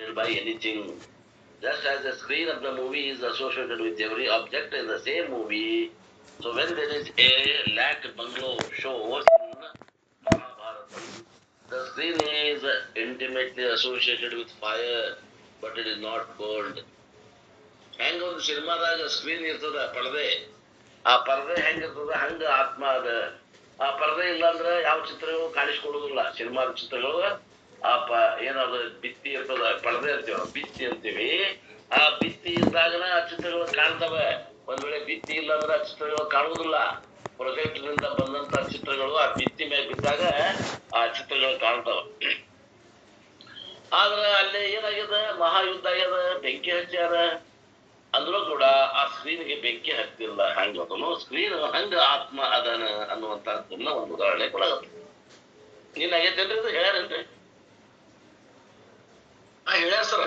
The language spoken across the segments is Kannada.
by anything. Just as the screen of the movie is associated with every object in the same movie, so when there is a lakh bungalow shows in Mahabharata, the screen is intimately associated with fire, but it is not burned. ಹೆಂಗ ಒಂದು ಸಿನಿಮಾದಾಗ ಸ್ಕ್ರೀನ್ ಇರ್ತದ ಪರದೆ, ಆ ಪರದೆ ಹೆಂಗಿರ್ತದ ಹಂಗ ಆತ್ಮ ಅದ. ಆ ಪರದೆ ಇಲ್ಲಾಂದ್ರೆ ಯಾವ ಚಿತ್ರಗಳು ಕಾಣಿಸ್ಕೊಳ್ಳುದಿಲ್ಲ. ಸಿನಿಮಾದ ಚಿತ್ರಗಳು ಏನಾದ್ರು ಭಿತ್ತಿ ಇರ್ತದ, ಪರದೆ ಅಂತೀವಿ, ಭಿತ್ತಿ ಅಂತೀವಿ. ಆ ಭಿತ್ತಿ ಇದ್ದಾಗನ ಆ ಚಿತ್ರಗಳು ಕಾಣ್ತವೆ. ಒಂದ್ ವೇಳೆ ಭಿತ್ತಿ ಇಲ್ಲ ಅಂದ್ರೆ ಆ ಚಿತ್ರಗಳು ಕಾಣುವುದಿಲ್ಲ. ಪ್ರೊಜೆಕ್ಟ್ ನಿಂದ ಬಂದಂತ ಚಿತ್ರಗಳು ಆ ಭಿತ್ತಿ ಮೇಲೆ ಬಿದ್ದಾಗ ಆ ಚಿತ್ರಗಳು ಕಾಣ್ತವೆ. ಆದ್ರ ಅಲ್ಲಿ ಏನಾಗ್ಯದ, ಮಹಾಯುದ್ಧ ಆಗ್ಯದ, ಬೆಂಕಿ ಹಚ್ಚಾರ ಅಂದ್ರೂ ಕೂಡ ಆ ಸ್ಕ್ರೀನ್ಗೆ ಬೆಂಕಿ ಹತ್ತಿಲ್ಲ. ಹಂಗದನು ಸ್ಕ್ರೀನ್ ಹಂಗ ಆತ್ಮ ಅದನ ಅನ್ನುವಂತದ್ದನ್ನ ಒಂದು ಉದಾಹರಣೆ ಕೊಡಗತ್ತೆ. ನೀನ್ ಆಗೈತೇನ್ರಿ ಇದು ಹೇಳ್ಯಾರೇನ್ರಿ? ಹೇಳ್ಯಾರ ಸರ್.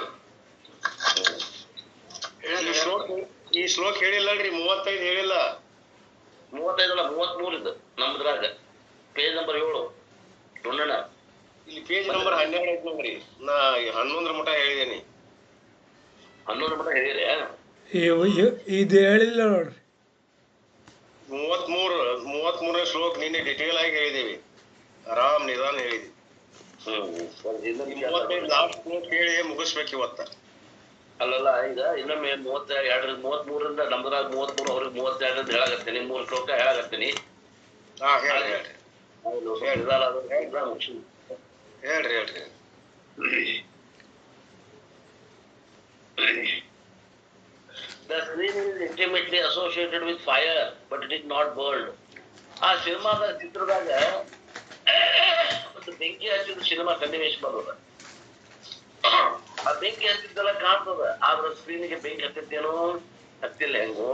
ಈ ಶ್ಲೋಕ ಹೇಳಿಲ್ಲಲ್ರಿ, 35 ಹೇಳಿಲ್ಲ. 35 ಅಲ್ಲ, 33 ಇದ್ದು ನಮ್ದ್ರಾಗ ಪೇಜ್ ನಂಬರ್ 7 ನೋಡೋಣ. ಇಲ್ಲಿ ಪೇಜ್ ನಂಬರ್ 12 ಐತಿ ನೋಡ್ರಿ. ನಾ 11 ಮಟ ಹೇಳಿದೇನಿ. 11 ಮಟ ಹೇಳಿರಿ? ಇದು ಹೇಳಿಲ್ಲ ನೋಡ್ರಿ. 33 ಶ್ಲೋಕ ನಿನ್ನೆ ಡಿಟೇಲ್ ಆಗಿ ಹೇಳಿದೇವಿ, ಆರಾಮ್ ನಿಧಾನ ಹೇಳಿದ್ವಿ. 35 ಲಾಸ್ಟ್ ಶ್ಲೋಕ ಹೇಳಿ ಮುಗಿಸ್ಬೇಕು ಇವತ್ತ. ಅಲ್ಲಲ್ಲ, ಈಗ ಇನ್ನೊಮ್ಮೆ 33ರಿಂದ ನಮ್ದ್ರಾಗ 33 ಅವ್ರಿಗೆ 32 ಹೇಳಾಕತ್ತೀನಿ. 3 ಶ್ಲೋಕ ಹೇಳಾಕತ್ತೀನಿ. ಹೇಳ್ರಿ. The screen is intimately associated with fire, but it is not burned. ಆ ಸಿನಿಮಾದ ಚಿತ್ರದಾಗ ಒಂದು ಬೆಂಕಿ ಹಚ್ಚಿದ ಸಿನಿಮಾ ಸನ್ನಿವೇಶ ಬರೋದ. ಆ ಬೆಂಕಿ ಹಚ್ಚಿದ್ದೆಲ್ಲ ಕಾಣ್ತದ, ಆದ್ರ ಸ್ಕ್ರೀನಿಗೆ ಬೆಂಕಿ ಹತ್ತಿತ್ತೇನೋ ಹತ್ತಿಲ್ಲ. ಹೆಂಗೋ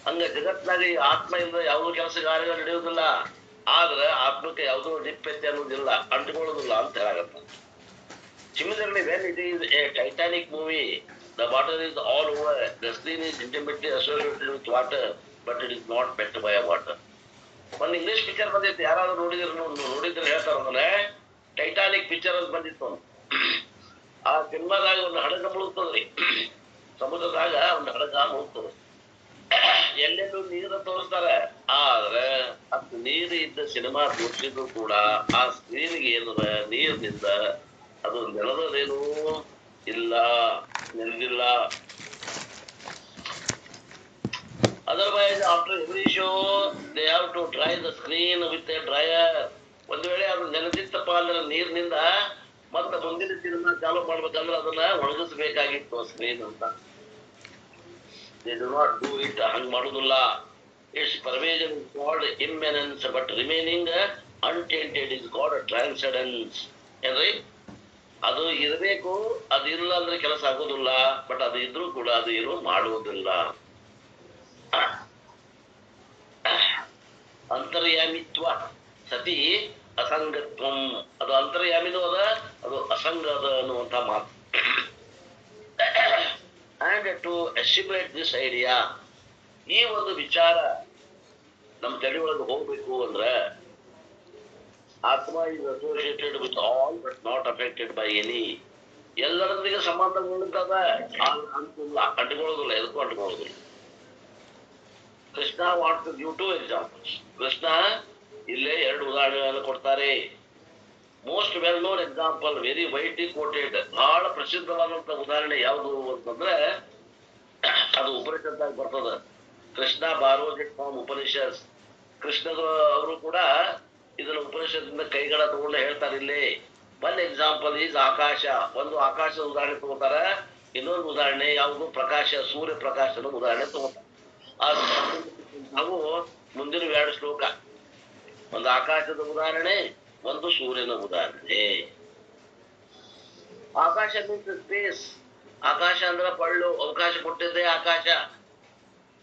ಹಂಗ ಜಗತ್ನಾಗ ಈ ಆತ್ಮ ಇಲ್ಲದ ಯಾವುದೋ ಕೆಲಸ ಕಾರ್ಯಗಳು ನಡೆಯುವುದಿಲ್ಲ. ಆದ್ರೆ ಆತ್ಮಕ್ಕೆ ಯಾವುದೋ ನಿಪ್ಪೆತ್ತೆ ಅನ್ನೋದಿಲ್ಲ, ಅಂಟ್ಕೊಳ್ಳೋದಿಲ್ಲ ಅಂತ ಹೇಳಾಗತ್ತ. Similarly, when it is a Titanic movie, the water is all over. The screen is intimately associated with water, but it is not met by water. ಒಂದು ಇಂಗ್ಲಿಷ್ ಪಿಕ್ಚರ್ ಬಂದಿತ್ತು, ಯಾರಾದ್ರೂ ನೋಡಿದ್ರೆ ಹೇಳ್ತಾರ ಅಂದ್ರೆ, ಟೈಟಾನಿಕ್ ಪಿಕ್ಚರ್ ಅಂತ ಬಂದಿತ್ತು. ಆ ಸಿನಿಮಾದಾಗ ಒಂದು ಹಡಗ ಮುಳುಗ್ತದ್ರಿ, ಸಮುದ್ರದಾಗ ಒಂದು ಹಡಗ ಮುಳುಗ್ತದೆ. ಎಲ್ಲೆಲ್ಲೂ ನೀರು ತೋರಿಸ್ತಾರೆ, ಆದ್ರೆ ಅದು ನೀರು ಇದ್ದ ಸಿನಿಮಾ ತೋರಿಸಿದ್ರು ಕೂಡ ಆ ಸ್ಕ್ರೀನ್ಗೆ ಏನದ ನೀರಿನಿಂದ ಅದು ನೆಲದೇನೂ ಇಲ್ಲ, ನೆಲದಿಲ್ಲ. Otherwise, after every show, they have to dry the screen with a dryer. ಒಂದು ವೇಳೆ ಅದು ನೆನೆದಿತ್ತಪ್ಪ ಅಂದ್ರೆ ನೀರಿನಿಂದ ಮತ್ತೆ ಮುಂದಿನ ಸಿನಿಮಾ ಚಾಲೂ ಮಾಡ್ಬೇಕಂದ್ರೆ ಅದನ್ನ ಒಣಗಿಸ್ಬೇಕಾಗಿತ್ತು ಸ್ಕ್ರೀನ್ ಅಂತ. They do not do it. ಹಂಗ್ ಮಾಡುದಿಲ್ಲ. Its pervasion is called immanence, but remaining untainted is called transcendence. ಏನ್ರಿ? ಅದು ಇರಬೇಕು, ಅದು ಇಲ್ಲ ಅಂದ್ರೆ ಕೆಲಸ ಆಗೋದಿಲ್ಲ. ಬಟ್ ಅದು ಇದ್ರೂ ಕೂಡ ಅದು ಏನು ಮಾಡುವುದಿಲ್ಲ. ಅಂತರ್ಯಾಮಿತ್ವ ಸತಿ ಅಸಂಗತ್ವಂ, ಅದು ಅಂತರ್ಯಾಮಿನೂ ಅದ, ಅದು ಅಸಂಗ ಅದ ಅನ್ನುವಂತ ಮಾತು. And to assimilate this idea, ಈ ಒಂದು ವಿಚಾರ ನಮ್ಮ ತಲೆ ಒಳಗೆ ಹೋಗ್ಬೇಕು ಅಂದ್ರೆ, ಆತ್ಮ is associated with all but not affected by any. ಎಲ್ಲರೊಂದಿಗೆ ಸಂಬಂಧ ಹೊಂದುತ್ತದ, ಅಂಟಿಕೊಳ್ಳೋದಿಲ್ಲ, ಎದಕ್ಕೂ ಅಂಟಿಕೊಳ್ಳೋದಿಲ್ಲ. Krishna want to give 2 examples. Krishna ಇಲ್ಲೇ 2 ಉದಾಹರಣೆಗಳನ್ನು ಕೊಡ್ತಾರೆ. Most well known example, very widely quoted, ಬಹಳ ಪ್ರಸಿದ್ಧವಾದಂತ ಉದಾಹರಣೆ ಯಾವುದು ಅಂತಂದ್ರೆ ಅದು ಉಪನಿಷತ್ತಾಗ ಬರ್ತದ. Krishna borrows it from Upanishad. ಕೃಷ್ಣದ ಅವರು ಕೂಡ ಇದನ್ನ ಉಪನಿಷತ್ತಿಂದ ಕೈಗಳ ತಗೊಂಡು ಹೇಳ್ತಾರೆ. ಇಲ್ಲಿ ಒನ್ ಎಕ್ಸಾಂಪಲ್ ಈಸ್ ಆಕಾಶ. ಒಂದು ಆಕಾಶದ ಉದಾಹರಣೆ ತಗೋತಾರ, ಇನ್ನೊಂದು ಉದಾಹರಣೆ ಯಾವುದು ಪ್ರಕಾಶ, ಸೂರ್ಯ ಪ್ರಕಾಶದ ಉದಾಹರಣೆ ತಗೋತಾರ. ನಾವು ಮುಂದಿನ 2 ಶ್ಲೋಕ, ಒಂದು ಆಕಾಶದ ಉದಾಹರಣೆ, ಒಂದು ಸೂರ್ಯನ ಉದಾಹರಣೆ. ಆಕಾಶ ಮೀನ್ಸ್ ಸ್ಪೇಸ್. ಆಕಾಶ ಅಂದ್ರೆ ಪಳ್ಳು, ಅವಕಾಶ ಕೊಟ್ಟಿದ್ದೆ ಆಕಾಶ.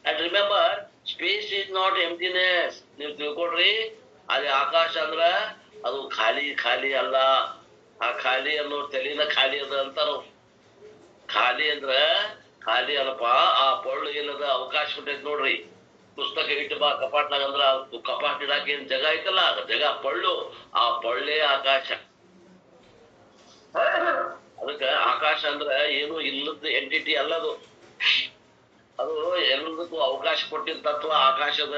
And remember, space is not emptiness. ನೀವು ತಿಳ್ಕೊಡ್ರಿ, ಅಲ್ಲಿ ಆಕಾಶ ಅಂದ್ರ ಅದು ಖಾಲಿ ಖಾಲಿ ಅಲ್ಲ. ಆ ಖಾಲಿ ಅನ್ನೋ ತಲೆನ ಖಾಲಿ ಅದ ಅಂತಾರ. ಖಾಲಿ ಅಂದ್ರ ಖಾಲಿ ಅಲ್ಲಪ್ಪ, ಆ ಪಳ್ಳು ಇಲ್ಲದ ಅವಕಾಶ ಕೊಟ್ಟೈತಿ ನೋಡ್ರಿ. ಪುಸ್ತಕ ಇಟ್ಟು ಬಾ ಕಪಾಟ್ನಾಗ ಅಂದ್ರ ಕಪಾಟ್ ಇಡಾಕ ಏನ್ ಜಗ ಐತಲ್ಲ, ಜಗ ಪಳ್ಳು, ಆ ಪೊಳ್ಳೆ ಆಕಾಶ. ಅದಕ್ಕ ಆಕಾಶ ಅಂದ್ರೆ ಏನು ಇಲ್ಲದ ಎಂಟಿಟಿ ಅಲ್ಲದು. ಅದು ಎಲ್ಲದಕ್ಕೂ ಅವಕಾಶ ಕೊಟ್ಟಿದ್ದ ತತ್ವ ಆಕಾಶದ.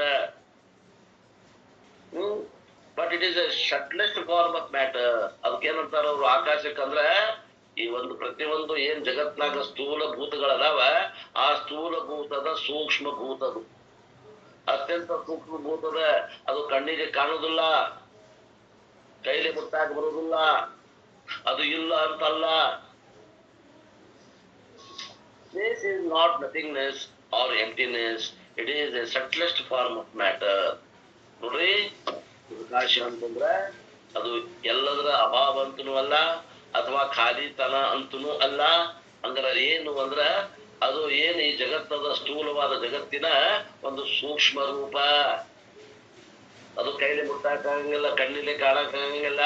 But it is a subtlest form of matter. ಅದಕ್ಕೇನಂತಾರ ಅವ್ರು ಆಕಾಶಕ್ಕಂದ್ರ ಈ ಒಂದು ಪ್ರತಿಯೊಂದು ಏನ್ ಜಗತ್ನಾಗ ಸ್ಥೂಲ ಭೂತಗಳದಾವ, ಆ ಸ್ಥೂಲ ಭೂತದ ಸೂಕ್ಷ್ಮ ಭೂತದು, ಅತ್ಯಂತ ಸೂಕ್ಷ್ಮ ಭೂತದ. ಅದು ಕಣ್ಣಿಗೆ ಕಾಣುದಿಲ್ಲ, ಕೈಲಿ ಮುಟ್ಟಾಕ ಬರುವುದಿಲ್ಲ, ಅದು ಇಲ್ಲ ಅಂತಲ್ಲ. This is not nothingness or emptiness. It is a subtlest form of matter. ನೋಡ್ರಿ, ಆಕಾಶ ಅಂತಂದ್ರ ಅದು ಎಲ್ಲದರ ಅಭಾವ ಅಂತನೂ ಅಲ್ಲ, ಅಥವಾ ಖಾಲಿತನ ಅಂತನೂ ಅಲ್ಲ. ಅಂದ್ರ ಏನು ಅಂದ್ರ ಅದು ಏನು ಈ ಜಗತ್ತದ ಸ್ಥೂಲವಾದ ಜಗತ್ತಿನ ಒಂದು ಸೂಕ್ಷ್ಮ ರೂಪ. ಅದು ಕೈಲಿ ಮುಟ್ಟಾಕಂಗಿಲ್ಲ, ಕಣ್ಣಿಲೆ ಕಾಣಕ್ಕಾಗಂಗಿಲ್ಲ.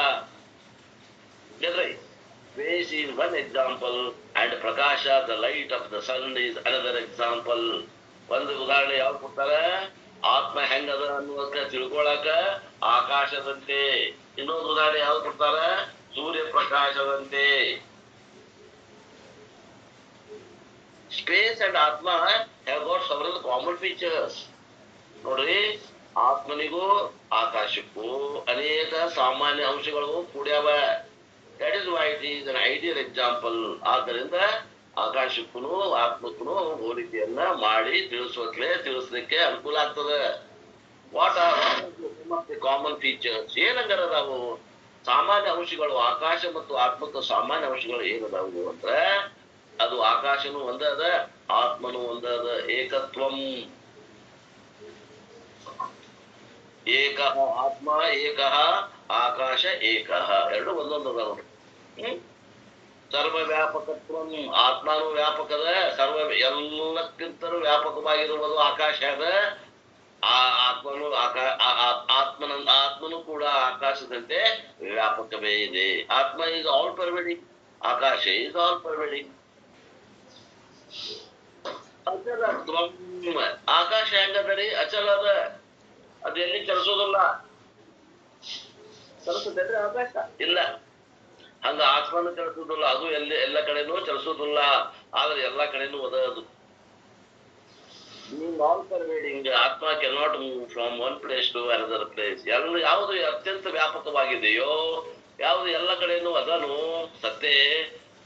Space is one example and Prakasha, the light of the sun, is another example. ಒಂದು ಉದಾಹರಣೆ ಯಾವ್ದು ಕೊಡ್ತಾರೆ? ಆತ್ಮ ಹೆಂಗದ ಅನ್ನೋದಕ್ಕ ತಿಳ್ಕೊಳಕ ಆಕಾಶದಂತೆ. ಇನ್ನೊಂದು ಉದಾಹರಣೆ ಯಾವ್ದು ಕೊಡ್ತಾರ? ಸೂರ್ಯ ಪ್ರಕಾಶದಂತೆ. Space and Atma have got several common features. ನೋಡ್ರಿ, ಆತ್ಮನಿಗೂ ಆಕಾಶಕ್ಕೂ ಅನೇಕ ಸಾಮಾನ್ಯ ಅಂಶಗಳು ಕೂಡ್ಯಾವ. That is why it is an ideal example. ಆದ್ದರಿಂದ ಆಕಾಶಕ್ಕೂ ಆತ್ಮಕ್ಕೂ ಹೋಲಿಕೆಯನ್ನ ಮಾಡಿ ತಿಳಿಸ್ಲಿಕ್ಕೆ ಅನುಕೂಲ ಆಗ್ತದೆ. What are common features? ಏನಂಗಾರದಾವು ಸಾಮಾನ್ಯ ಅಂಶಗಳು? ಆಕಾಶ ಮತ್ತು ಆತ್ಮಕ್ಕ ಸಾಮಾನ್ಯ ಅಂಶಗಳು ಏನದಾವು ಅಂದ್ರೆ, ಅದು ಆಕಾಶನು ಒಂದ ಅದ, ಆತ್ಮನು ಒಂದ ಅದ. ಏಕತ್ವಂ. ಏಕಃ ಆತ್ಮ, ಏಕಃ ಆಕಾಶ, ಏಕಃ. ಎರಡು ಒಂದೊಂದು ಅದ ನೋಡಿ. ಸರ್ವ ವ್ಯಾಪಕತ್ವಂ. ಆತ್ಮನು ವ್ಯಾಪಕದ, ಸರ್ವ ಎಲ್ಲಕ್ಕಿಂತಲೂ ವ್ಯಾಪಕವಾಗಿರುವುದು ಆಕಾಶ ಅದ. ಆ ಆತ್ಮನು ಆತ್ಮನು ಕೂಡ ಆಕಾಶದಂತೆ ವ್ಯಾಪಕವೇ ಇದೆ. Atma is all pervading, akasha is all pervading. ಅಚಲತ್ವಂ. ಆಕಾಶ ಹೆಂಗದರಿ? ಅಚಲ ಅದ, ಅದು ಎಲ್ಲಿ ಚಲಿಸೋದಿಲ್ಲ. ಚಲಿಸುತ್ತೇನ್ರಿ ಆಕಾಶ? ಇಲ್ಲ. ಹಂಗ ಆತ್ಮನು ಚಲಿಸುದಿಲ್ಲ, ಅದು ಎಲ್ಲ ಕಡೆನೂ ಚಲಿಸುದಿಲ್ಲ, ಆದ್ರೆ ಎಲ್ಲಾ ಕಡೆನೂ ಅದ ಅದು. Being all pervading, ಆತ್ಮ cannot move from one place to another place. ಯಾವುದು ಅತ್ಯಂತ ವ್ಯಾಪಕವಾಗಿದೆಯೋ, ಯಾವುದು ಎಲ್ಲ ಕಡೆನೂ ಅದನು ಸತ್ತೇ,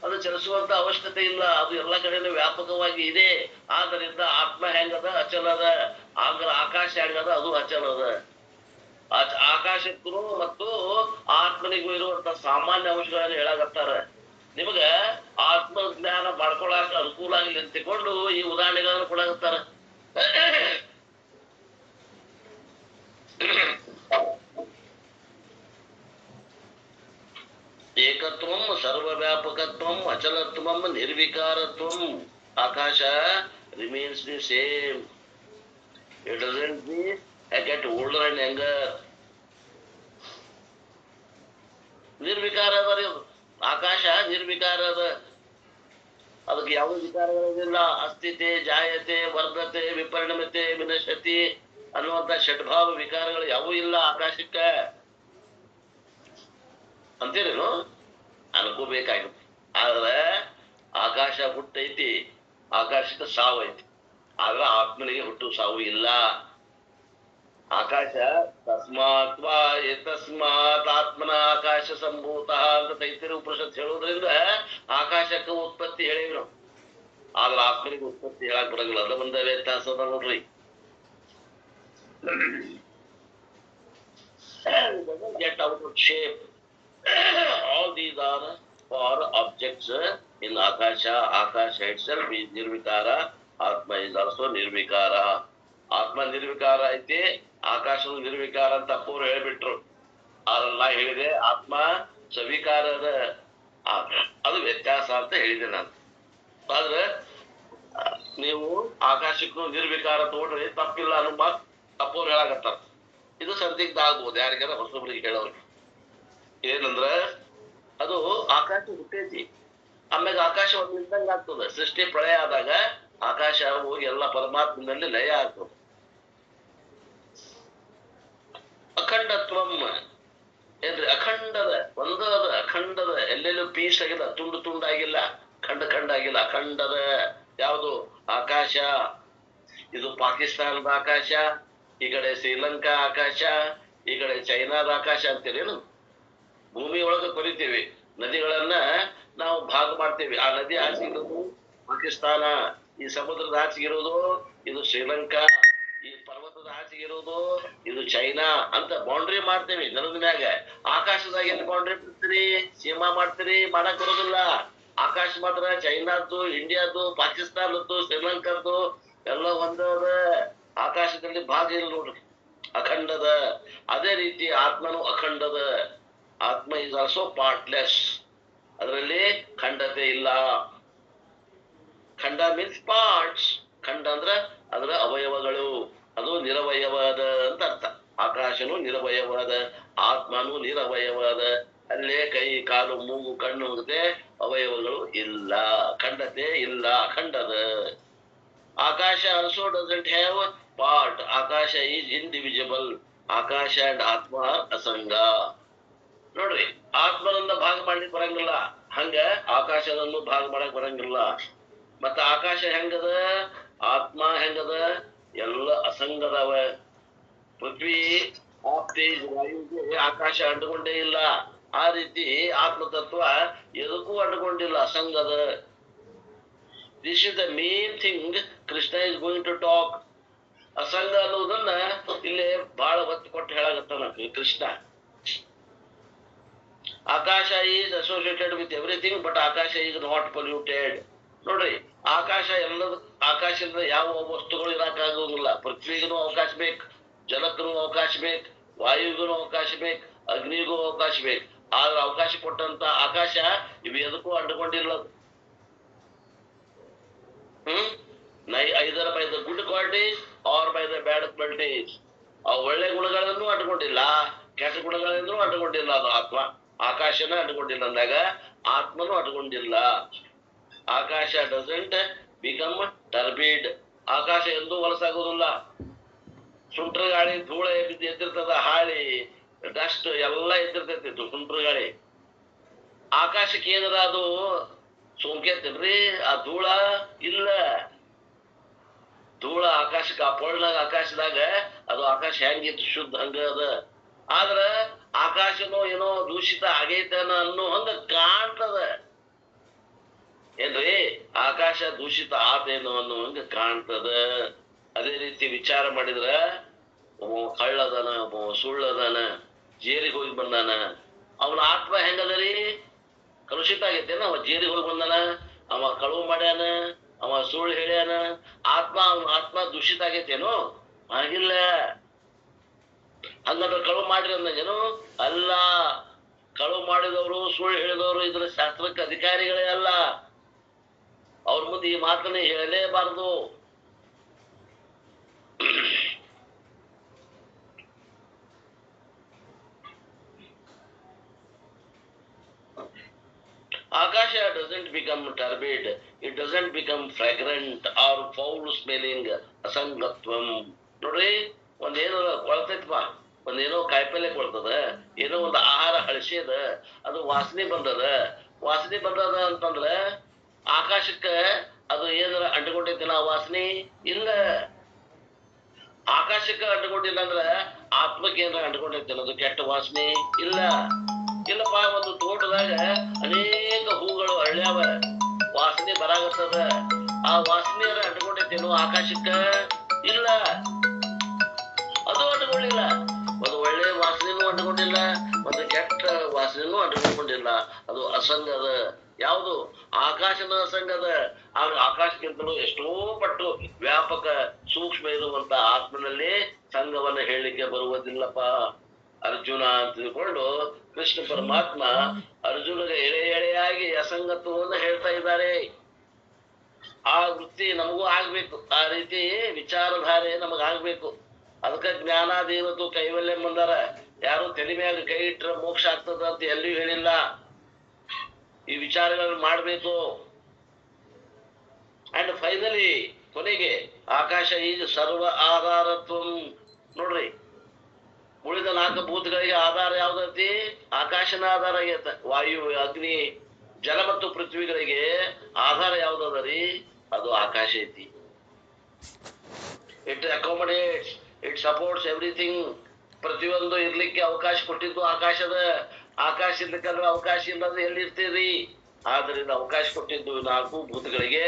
ಅದು ಚಲಿಸುವಂತ ಅವಶ್ಯಕತೆ ಇಲ್ಲ. ಅದು ಎಲ್ಲ ಕಡೆನೂ ವ್ಯಾಪಕವಾಗಿ ಇದೆ. ಆದ್ದರಿಂದ ಆತ್ಮ ಹೆಂಗದ? ಅಚಲದ. ಆಕಾಶ ಹೆಂಗದ? ಅದು ಅಚಲದ. ಆಕಾಶಕ್ಕೂ ಮತ್ತು ಆತ್ಮನಿಗೂ ಇರುವಂತ ಸಾಮಾನ್ಯ ಅಂಶಗಳನ್ನು ಹೇಳಾಕತ್ತಾರ. ನಿಮಗ ಆತ್ಮ ಜ್ಞಾನ ಮಾಡ್ಕೊಳಕ ಅನುಕೂಲ ಆಗಲಿ ಅಂತ ತಿಳ್ಕೊಂಡು ಈ ಉದಾಹರಣೆಗಳನ್ನು ಕೊಡಾಕತ್ತಾರ. ಏಕತ್ವಂ, ಸರ್ವವ್ಯಾಪಕತ್ವಂ, ಅಚಲತ್ವಂ, ನಿರ್ವಿಕಾರತ್ವಂ. ಆಕಾಶ remains the same. It doesn't be get older and younger. ನಿರ್ವಿಕಾರ ಅದ ರೀ ಅದು. ಆಕಾಶ ನಿರ್ವಿಕಾರ ಅದ, ಅದಕ್ಕೆ ಯಾವ ವಿಕಾರಗಳಿಲ್ಲ. ಅಸ್ಥಿತೆ, ಜಾಯತೆ, ವರ್ಧತೆ, ವಿಪರಿಣಮತೆ, ವಿನಶತಿ ಅನ್ನುವಂತ ಷಡ್ಭಾವ ವಿಕಾರಗಳು ಯಾವೂ ಇಲ್ಲ ಆಕಾಶಕ್ಕ ಅಂತೀರೇನು? ಅನ್ಕೋಬೇಕಾಗುತ್ತೆ. ಆದ್ರೆ ಆಕಾಶ ಹುಟ್ಟೈತಿ, ಆಕಾಶಕ್ಕೆ ಸಾವು ಐತಿ, ಆದ್ರೆ ಆತ್ಮನಿಗೆ ಹುಟ್ಟು ಸಾವು ಇಲ್ಲ. ಆಕಾಶ ತಸ್ಮಾತ್ ವಾ ಯತಸ್ಮಾತ್ ಆತ್ಮನ ಆಕಾಶ ಸಂಭೂತ ಅಂತ ತೈತಿರು ಉಪನಿಷತ್ ಹೇಳೋದ್ರಿಂದ ಆಕಾಶಕ್ಕೆ ಉತ್ಪತ್ತಿ ಹೇಳಿವಿ ನಾವು. ಆದ್ರೆ ಆತ್ಮನಿಗೆ ಉತ್ಪತ್ತಿ ಹೇಳಕ್ ಬರಂಗಿಲ್ಲ. ಅದ ಒಂದ ವ್ಯತ್ಯಾಸ ಅದ ನೋಡ್ರಿ. Get out of shape. All these are for objects in Akasha. Akasha itself is Nirvikara. Atma is also Nirvikara. ಆತ್ಮ ನಿರ್ವಿಕಾರ ಐತಿ, ಆಕಾಶದ ನಿರ್ವಿಕಾರ ಅಂತ ಅಪ್ಪವ್ರು ಹೇಳ್ಬಿಟ್ರು. ಅದನ್ನ ಹೇಳಿದೆ ಆತ್ಮ ಸವಿಕಾರದ, ಅದು ವ್ಯತ್ಯಾಸ ಅಂತ ಹೇಳಿದೆ ನಾನು. ಆದ್ರೆ ನೀವು ಆಕಾಶಕ್ಕೂ ನಿರ್ವಿಕಾರ ತಗೊಂಡ್ರೆ ತಪ್ಪಿಲ್ಲ ಅನ್ನೋ ಮಾತು ಅಪ್ಪವ್ರು ಹೇಳಾಕತ್ತಾರ. ಇದು ಸಂದಿಗ್ಧ ಆಗ್ಬೋದು ಯಾರಿಗಾರ ಹೊಸೊಬ್ರಿಗೆ ಹೇಳೋರು. ಏನಂದ್ರ ಅದು ಆಕಾಶ ಹುಟ್ಟೈತಿ, ಆಮ್ಯಾಗ ಆಕಾಶ ಒಂದು ನಿಂತಂಗ ಆಗ್ತದೆ. ಸೃಷ್ಟಿ ಪ್ರಳಯ ಆದಾಗ ಆಕಾಶ ಹೋಗಿ ಎಲ್ಲ ಪರಮಾತ್ಮನಲ್ಲಿ ಲಯ ಆಗ್ತದೆ. ಅಖಂಡತ್ವಂ ಏನ್ರಿ? ಅಖಂಡದ, ಒಂದದ, ಅಖಂಡದ, ಎಲ್ಲೆಲ್ಲೂ ಪೀಸ್ ಆಗಿಲ್ಲ, ತುಂಡು ತುಂಡಾಗಿಲ್ಲ, ಖಂಡ ಖಂಡ ಆಗಿಲ್ಲ, ಅಖಂಡದ. ಯಾವುದು? ಆಕಾಶ. ಇದು ಪಾಕಿಸ್ತಾನದ ಆಕಾಶ, ಈ ಕಡೆ ಶ್ರೀಲಂಕಾ ಆಕಾಶ, ಈ ಕಡೆ ಚೈನಾದ ಆಕಾಶ ಅಂತೇಳೇನು? ಭೂಮಿ ಒಳಗೆ ಕೊರಿತೀವಿ, ನದಿಗಳನ್ನ ನಾವು ಭಾಗ ಮಾಡ್ತೇವೆ. ಆ ನದಿ ಆಚೆಗಿರೋದು ಪಾಕಿಸ್ತಾನ, ಈ ಸಮುದ್ರದ ಆಚೆಗಿರೋದು ಇದು ಶ್ರೀಲಂಕಾ, ಈ ಪರ್ವತದ ಆಚೆಗಿರೋದು ಇದು ಚೈನಾ ಅಂತ ಬೌಂಡ್ರಿ ಮಾಡ್ತೇವೆ ನೆಲದ ಮ್ಯಾಗ. ಆಕಾಶದಾಗ ಎಲ್ಲಿ ಬೌಂಡ್ರಿ ಮಾಡ್ತೀರಿ, ಸೀಮಾ ಮಾಡ್ತೀರಿ? ಮಾಡಕ್ ಬರೋದಿಲ್ಲ. ಆಕಾಶ ಮಾತ್ರ ಚೈನಾದ್ದು, ಇಂಡಿಯಾದ್ದು, ಪಾಕಿಸ್ತಾನದ್ದು, ಶ್ರೀಲಂಕಾದ್ದು ಎಲ್ಲ ಒಂದದ. ಆಕಾಶದಲ್ಲಿ ಭಾಗ ಇಲ್ಲ ನೋಡ್ರಿ, ಅಖಂಡದ. ಅದೇ ರೀತಿ ಆತ್ಮನು ಅಖಂಡದ. ಆತ್ಮ ಇಸ್ ಆಲ್ಸೋ ಪಾರ್ಟ್ಲೆಸ್, ಅದರಲ್ಲಿ ಖಂಡತೆ ಇಲ್ಲ. ಖಂಡ ಮೀನ್ಸ್ ಪಾರ್ಟ್ಸ್. ಖಂಡ ಅಂದ್ರ ಅದರ ಅವಯವಗಳು, ಅದು ನಿರವಯವಾದ ಅಂತ ಅರ್ಥ. ಆಕಾಶನು ನಿರವಯವಾದ, ಆತ್ಮನು ನಿರವಯವಾದ. ಅಲ್ಲೇ ಕೈ, ಕಾಲು, ಮೂಗು, ಕಣ್ಣು ಹೋಗುತ್ತೆ, ಅವಯವಗಳು ಇಲ್ಲ, ಖಂಡತೆ ಇಲ್ಲ, ಅಖಂಡದ. Akasha also doesn't have part. Akasha is individual. Akasha and atma ಅಸಂಗ. ನೋಡ್ರಿ, ಆತ್ಮನನ್ನ ಭಾಗ ಮಾಡ್ಲಿಕ್ಕೆ ಬರಂಗಿಲ್ಲ, ಹಂಗ ಆಕಾಶದನ್ನು ಭಾಗ ಮಾಡಕ್ ಬರಂಗಿಲ್ಲ. ಮತ್ತ ಆಕಾಶ ಹೆಂಗದ, ಆತ್ಮ ಹೆಂಗದ? ಎಲ್ಲ ಅಸಂಗದವ. ಪೃಥ್ವಿ ತೇಜ್ ವಾಯುಗೆ ಆಕಾಶ ಅಂಟುಕೊಂಡೇ ಇಲ್ಲ. ಆ ರೀತಿ ಆತ್ಮತತ್ವ ಎದಕ್ಕೂ ಅಂಟುಕೊಂಡಿಲ್ಲ, ಅಸಂಗದ. This is the main thing Krishna is going to talk. ಅಸಂಗ ಅನ್ನೋದನ್ನ ಇಲ್ಲಿ ಬಹಳ ಒತ್ತು ಕೊಟ್ಟು ಹೇಳಾಗತ್ತಾನ Krishna. Akasha is associated with everything, but akasha is not polluted. ನೋಡ್ರಿ, ಆಕಾಶ ಎಲ್ಲದ, ಆಕಾಶದಿಂದ ಯಾವ ವಸ್ತುಗಳು ಇರಕ್ಕಾಗೋದಿಲ್ಲ. ಪೃಥ್ವಿಗೂ ಅವಕಾಶ ಬೇಕು, ಜಲಕ್ಕೂ ಅವಕಾಶ ಬೇಕು, ವಾಯುವಿಗೂ ಅವಕಾಶ ಬೇಕು, ಅಗ್ನಿಗೂ ಅವಕಾಶ ಬೇಕು. ಆದ್ರೆ ಅವಕಾಶ ಕೊಟ್ಟಂತ ಆಕಾಶ ಇವು ಎದಕ್ಕೂ ಅಂಟುಕೊಂಡಿಲ್ಲ. Either by the good qualities or by the bad qualities. ಆ ಒಳ್ಳೆ ಗುಣಗಳನ್ನು ಅಂಟುಕೊಂಡಿಲ್ಲ, ಕೆಟ್ಟ ಗುಣಗಳಿಂದಲೂ ಅಂಟುಕೊಂಡಿಲ್ಲ. ಅದು ಆತ್ಮ. ಆಕಾಶನ ಅಂಟುಕೊಂಡಿಲ್ಲ ಅಂದಾಗ ಆತ್ಮನು ಅಂಟುಕೊಂಡಿಲ್ಲ. ಆಕಾಶ ಡಸಂಟ್ ಬಿಕಮ್ ಟರ್ಬಿಡ್. ಆಕಾಶ ಎಂದೂ ಹೊಲಸಾಗೋದಿಲ್ಲ. ಸುಂಟ್ರ ಗಾಳಿ, ಧೂಳ ಎದ್ದಿರ್ತದ, ಹಾಳಿ, ಡಸ್ಟ್ ಎಲ್ಲ ಎದ್ದಿರ್ತೈತಿ, ಸುಂಟ್ರ ಗಾಳಿ. ಆಕಾಶಕ್ಕೆ ಏನದ ಅದು ಸೋಂಕೇತನ್ರಿ? ಆ ಧೂಳ ಇಲ್ಲ. ಧೂಳ ಆಕಾಶಕ್ಕೆ, ಆ ಪೊಳ್ನಾಗ ಆಕಾಶದಾಗ ಅದು ಆಕಾಶ ಹೆಂಗಿತ್ತು ಶುದ್ಧ ಹಂಗ ಅದ. ಆದ್ರ ಆಕಾಶನೋ ಏನೋ ದೂಷಿತ ಆಗೈತನ ಅನ್ನೋ ಹಂಗ ಕಾಣ್ತದ ಏನ್ರಿ? ಆಕಾಶ ದೂಷಿತ ಆತೇನೋ ಅನ್ನೋ ಹಂಗ ಕಾಣ್ತದ. ಅದೇ ರೀತಿ ವಿಚಾರ ಮಾಡಿದ್ರ ಒಬ್ಬ ಕಳ್ಳದಾನ, ಒಬ್ಬ ಸುಳ್ಳದಾನ, ಜೇರಿಗೆ ಹೋಗಿ ಬಂದಾನ, ಅವನ ಆತ್ಮ ಹೆಂಗದರಿ? ಕಲುಷಿತ ಆಗೈತೇನ? ಅವ ಜೇರಿಗೆ ಹೋಗಿ ಬಂದಾನ, ಅವ ಕಳುವು ಮಾಡ್ಯಾನ, ಅವ ಸುಳ್ಳು ಹೇಳ್ಯಾನ, ಅವನ ಆತ್ಮ ದೂಷಿತ ಆಗೈತೇನು? ಆಗಿಲ್ಲ. ಹಂಗಂದ್ರೆ ಕಳುವು ಮಾಡ್ರಿ ಅಂದಂಗೇನು? ಅಲ್ಲ. ಕಳುವು ಮಾಡಿದವರು, ಸುಳ್ಳು ಹೇಳಿದವರು ಇದ್ರ ಶಾಸ್ತ್ರಕ್ಕೆ ಅಧಿಕಾರಿಗಳೇ ಅಲ್ಲ. ಅವ್ರ ಮುಂದೆ ಈ ಮಾತನ್ನ ಹೇಳಲೇಬಾರದು. ಆಕಾಶ doesn't become turbid, it doesn't become fragrant or foul smelling. ಅಸಂಗತ್ವಂ. ನೋಡ್ರಿ, ಒಂದೇನೋ ಕೊಳ್ತೈತಪ್ಪ, ಒಂದೇನೋ ಕಾಯಿಪಲ್ಲೆ ಕೊಳ್ತದ, ಏನೋ ಒಂದು ಆಹಾರ ಹಳಸಿದ, ಅದು ವಾಸನೆ ಬಂದದ. ವಾಸನೆ ಬಂದದ ಅಂತಂದ್ರ ಆಕಾಶಕ್ಕ ಅದು ಏನಾರ ಅಂಟುಕೊಂಡೈತಿಲ್ಲ ಆ ವಾಸನೆ? ಇಲ್ಲ. ಆಕಾಶಕ್ಕೆ ಅಂಟುಕೊಂಡಿಲ್ಲ ಅಂದ್ರ ಆತ್ಮಕ್ಕೆ ಏನಾರ ಅಂಟುಕೊಂಡೈತಿಲ್ಲ ಅದು ಕೆಟ್ಟ ವಾಸನೆ? ಇಲ್ಲ. ಇಲ್ಲಪ್ಪ, ಒಂದು ತೋಟದಾಗ ಅನೇಕ ಹೂಗಳು ಅಳ್ಳ್ಯಾವ, ವಾಸನೆ ಬರಾಗತ್ತದ, ಆ ವಾಸನೆ ಅಂಟುಕೊಂಡೈತೇನು ಆಕಾಶಕ್ಕ? ಇಲ್ಲ, ಅದು ಅಂಟುಕೊಂಡಿಲ್ಲ. ಒಂದು ಒಳ್ಳೆ ವಾಸನೆನೂ ಅಂಟುಕೊಂಡಿಲ್ಲ, ಒಂದು ಕೆಟ್ಟ ವಾಸನೆನೂ ಅಂಟುಕೊಂಡಿಲ್ಲ. ಅದು ಅಸಂಗದ. ಯಾವುದು? ಆಕಾಶದ ಅಸಂಗದ. ಆಕಾಶಕ್ಕಿಂತಲೂ ಎಷ್ಟೋ ಪಟ್ಟು ವ್ಯಾಪಕ ಸೂಕ್ಷ್ಮ ಇರುವಂತ ಆತ್ಮನಲ್ಲಿ ಸಂಘವನ್ನ ಹೇಳಲಿಕ್ಕೆ ಬರುವುದಿಲ್ಲಪ್ಪ ಅರ್ಜುನ ಅಂತ ತಿಳ್ಕೊಂಡು ಕೃಷ್ಣ ಪರಮಾತ್ಮ ಅರ್ಜುನಿಗೆ ಎಳೆ ಎಳೆಯಾಗಿ ಅಸಂಗತ್ವವನ್ನು ಹೇಳ್ತಾ ಇದ್ದಾರೆ. ಆ ವೃತ್ತಿ ನಮಗೂ ಆಗ್ಬೇಕು, ಆ ರೀತಿ ವಿಚಾರಧಾರೆ ನಮಗಾಗ್ಬೇಕು. ಅದಕ್ಕೆ ಜ್ಞಾನಾದೇವತು ಕೈವಲ್ಯ ಬಂದಾರ. ಯಾರು ತಲೆ ಮ್ಯಾಗ ಕೈ ಇಟ್ರ ಮೋಕ್ಷ ಆಗ್ತದ ಅಂತ ಎಲ್ಲಿಯೂ ಹೇಳಿಲ್ಲ. ಈ ವಿಚಾರಗಳನ್ನು ಮಾಡ್ಬೇಕು. ಅಂಡ್ ಫೈನಲಿ ಕೊನೆಗೆ ಆಕಾಶ ಈಗ ಸರ್ವ ಆಧಾರತ್ವಂ. ನೋಡ್ರಿ, ಉಳಿದ 4 ಭೂತಗಳಿಗೆ ಆಧಾರ ಯಾವ್ದೈತಿ? ಆಕಾಶನ ಆಧಾರ ಆಗೈತ. ವಾಯು, ಅಗ್ನಿ, ಜಲ ಮತ್ತು ಪೃಥ್ವಿಗಳಿಗೆ ಆಧಾರ ಯಾವ್ದದ ರೀ? ಅದು ಆಕಾಶ ಐತಿ. It accommodates, it supports everything. ಪ್ರತಿಯೊಂದು ಇರ್ಲಿಕ್ಕೆ ಅವಕಾಶ ಕೊಟ್ಟಿದ್ದು ಆಕಾಶದ. ಆಕಾಶ ಇರ್ಲಿಕ್ಕಂದ್ರೆ ಅವಕಾಶ ಇಲ್ಲಂದ್ರೆ ಎಲ್ಲಿರ್ತೀರಿ? ಆದ್ರಿಂದ ಅವಕಾಶ ಕೊಟ್ಟಿದ್ದು 4 ಭೂತಗಳಿಗೆ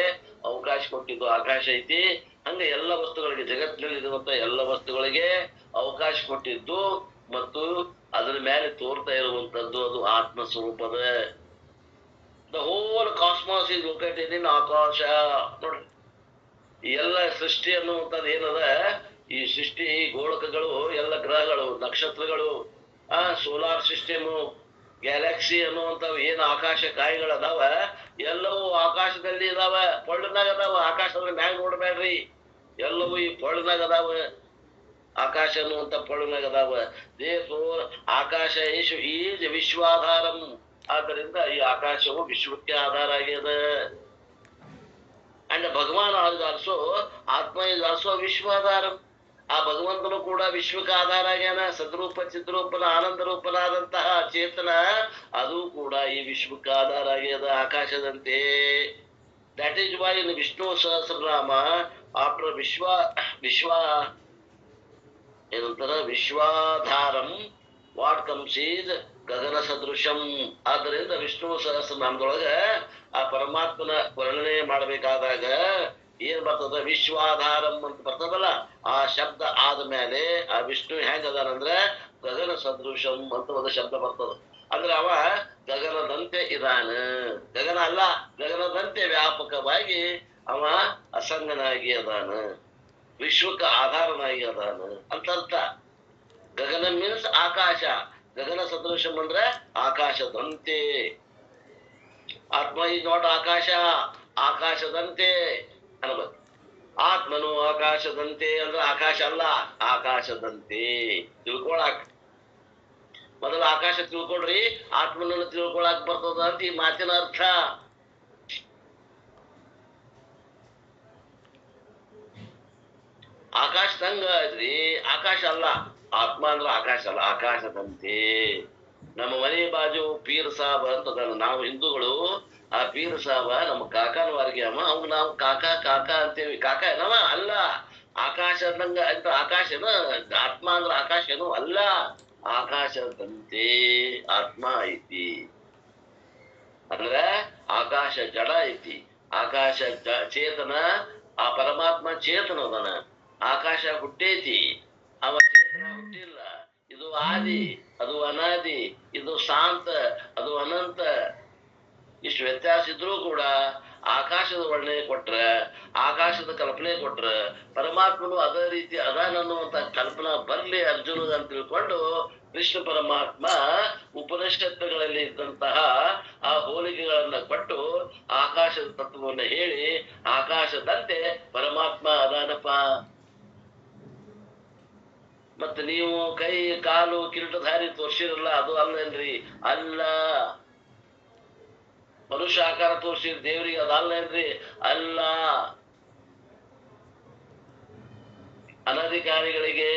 ಅವಕಾಶ ಕೊಟ್ಟಿದ್ದು ಆಕಾಶ ಐತಿ. ಹಂಗ ಎಲ್ಲ ವಸ್ತುಗಳಿಗೆ, ಜಗತ್ತಿನಲ್ಲಿ ಇರುವಂತ ಎಲ್ಲ ವಸ್ತುಗಳಿಗೆ ಅವಕಾಶ ಕೊಟ್ಟಿದ್ದು ಮತ್ತು ಅದರ ಮೇಲೆ ತೋರ್ತಾ ಇರುವಂತದ್ದು ಅದು ಆತ್ಮ ಸ್ವರೂಪದ. The whole cosmos is located in akasha. ನೋಡ್ರಿ, ಈ ಎಲ್ಲ ಸೃಷ್ಟಿ ಅನ್ನುವಂಥದ್ದು ಏನದ, ಈ ಸೃಷ್ಟಿ, ಗೋಳಕಗಳು, ಎಲ್ಲ ಗ್ರಹಗಳು, ನಕ್ಷತ್ರಗಳು, ಸೋಲಾರ್ ಸಿಸ್ಟಮ್, ಗ್ಯಾಲಕ್ಸಿ ಅನ್ನುವಂಥವು ಏನು ಆಕಾಶ ಕಾಯಿಗಳದಾವ, ಎಲ್ಲವೂ ಆಕಾಶದಲ್ಲಿ ಇದಾವ, ಪೊಳ್ಳನಾಗ ಅದಾವ. ಆಕಾಶದ ಮ್ಯಾಗ ನೋಡ್ಬೇಡ್ರಿ, ಎಲ್ಲವೂ ಈ ಪೊಳ್ಳನಾಗ ಅದಾವ. ಆಕಾಶ ಅನ್ನುವಂಥ ಪೊಳ್ಳನಾಗ ಅದಾವ. ದೇವರ್ ಆಕಾಶ ಈಜ್ ವಿಶ್ವಾಧಾರಂ. ಆದ್ದರಿಂದ ಈ ಆಕಾಶವು ವಿಶ್ವಕ್ಕೆ ಆಧಾರ ಆಗ್ಯದ. ಅಂಡ್ ಭಗವಾನ್ ಆಲ್ಸೋ, ಆತ್ಮ ಇಸ್ ಆಲ್ಸೋ ವಿಶ್ವಾಧಾರಂ. ಆ ಭಗವಂತನು ಕೂಡ ವಿಶ್ವಕ್ಕೆ ಆಧಾರ ಆಗ್ಯಾನ. ಸದ್ರೂಪ ಚಿದ್ರೂಪನ ಆನಂದ ರೂಪನಾದಂತಹ ಚೇತನ ಅದು ಕೂಡ ಈ ವಿಶ್ವಕ್ಕೆ ಆಧಾರ ಆಗ್ಯದ ಆಕಾಶದಂತೆ. That is why in Vishnu Sahasranama after ವಿಶ್ವ ಏನಂತಾರ, ವಿಶ್ವಾಧಾರಂ, ವಾಟ್ ಕಮ್ಸ್ ಈಸ್ ಗಗನ ಸದೃಶಂ. ಆದ್ದರಿಂದ ವಿಷ್ಣು ಸಹಸ್ರನಾಮದೊಳಗ ಆ ಪರಮಾತ್ಮನ ವರ್ಣನೆ ಮಾಡಬೇಕಾದಾಗ ಏನ್ ಬರ್ತದ, ವಿಶ್ವಾಧಾರಂ ಅಂತ ಬರ್ತದಲ್ಲ, ಆ ಶಬ್ದ ಆದ್ಮೇಲೆ ಆ ವಿಷ್ಣು ಹೆಂಗದಾನಂದ್ರ ಗಗನ ಸದೃಶಂ ಅಂತ ಒಂದು ಶಬ್ದ ಬರ್ತದ. ಅಂದ್ರೆ ಅವ ಗಗನದಂತೆ ಇದಾನ. ಗಗನ ಅಲ್ಲ, ಗಗನದಂತೆ ವ್ಯಾಪಕವಾಗಿ ಅವ ಅಸಂಗನಾಗಿ ಅದಾನ, ವಿಶ್ವಕ್ಕೆ ಆಧಾರನಾಗಿ ಅದಾನ ಅಂತ ಅರ್ಥ. ಗಗನ ಮೀನ್ಸ್ ಆಕಾಶ, ಗಗನ ಸದೃಶಂ ಅಂದ್ರೆ ಆಕಾಶದಂತೆ. ಆತ್ಮ ಈಸ್ ನಾಟ್ ಆಕಾಶ, ಆಕಾಶದಂತೆ ಅನ್ಬೇಕು. ಆತ್ಮನು ಆಕಾಶದಂತೆ ಅಂದ್ರೆ ಆಕಾಶ ಅಲ್ಲ, ಆಕಾಶದಂತೆ ತಿಳ್ಕೊಳಕ್. ಮೊದಲು ಆಕಾಶ ತಿಳ್ಕೊಳ್ರಿ, ಆತ್ಮನನ್ನು ತಿಳ್ಕೊಳಕ್ ಬರ್ತದ ಅಂತ ಈ ಮಾತಿನ ಅರ್ಥ. ಆಕಾಶದಂಗ ಐತ್ರಿ, ಆಕಾಶ ಅಲ್ಲ. ಆತ್ಮ ಅಂದ್ರೆ ಆಕಾಶ ಅಲ್ಲ, ಆಕಾಶದಂತೆ. ನಮ್ಮ ಮನೆ ಬಾಜು ಪೀರ್ ಸಾಬ್ ಅಂತದ. ನಾವು ಹಿಂದೂಗಳು ಆ ಪೀರ್ ಸಾಬ ನಮ್ಮ ಕಾಕನ ವಾರಿಗೆ ಅಮ್ಮ, ಅವ್ ನಾವು ಕಾಕಾ ಕಾಕಾ ಅಂತೇವಿ. ಕಾಕಾ ಏನವ ಅಲ್ಲ, ಆಕಾಶದಂಗ ಅಂತ. ಆಕಾಶನ ಆತ್ಮ ಅಂದ್ರ ಆಕಾಶನು ಅಲ್ಲ, ಆಕಾಶದಂತೆ ಆತ್ಮ ಐತಿ. ಅಂದ್ರ ಆಕಾಶ ಜಡ ಐತಿ, ಆಕಾಶ ಚೇತನ. ಆ ಪರಮಾತ್ಮ ಚೇತನ ಅದನ. ಆಕಾಶ ಹುಟ್ಟೈತಿ, ಅವ ಚೇತನ ಹುಟ್ಟಿಲ್ಲ. ಇದು ಆದಿ, ಅದು ಅನಾದಿ. ಇದು ಶಾಂತ, ಅದು ಅನಂತ. ಇಷ್ಟು ವ್ಯತ್ಯಾಸ ಇದ್ರೂ ಕೂಡ ಆಕಾಶದ ವರ್ಣನೆ ಕೊಟ್ರ, ಆಕಾಶದ ಕಲ್ಪನೆ ಕೊಟ್ರ, ಪರಮಾತ್ಮನು ಅದೇ ರೀತಿ ಅದಾನನ್ನುವಂತ ಕಲ್ಪನಾ ಬರ್ಲಿ ಅರ್ಜುನ ಅಂತ ತಿಳ್ಕೊಂಡು ಕೃಷ್ಣ ಪರಮಾತ್ಮ ಉಪನಿಷತ್ತುಗಳಲ್ಲಿ ಇದ್ದಂತಹ ಆ ಹೋಲಿಕೆಗಳನ್ನ ಕೊಟ್ಟು ಆಕಾಶದ ತತ್ವವನ್ನು ಹೇಳಿ ಆಕಾಶದಂತೆ ಪರಮಾತ್ಮ ಅದಾನಪ್ಪ. ಮತ್ತ ನೀವು ಕೈ ಕಾಲು ಕಿರೀಟಧಾರಿ ತೋರ್ಸಿರಲ್ಲ, ಅದು ಅಲ್ಲೇನ್ರಿ? ಅಲ್ಲ. ಮನುಷ್ಯ ಆಕಾರ ತೋರ್ಸಿರ್ ದೇವ್ರಿಗೆ, ಅದಲ್ಲೇನ್ರಿ? ಅಲ್ಲ. ಅನಧಿಕಾರಿಗಳಿಗೆ,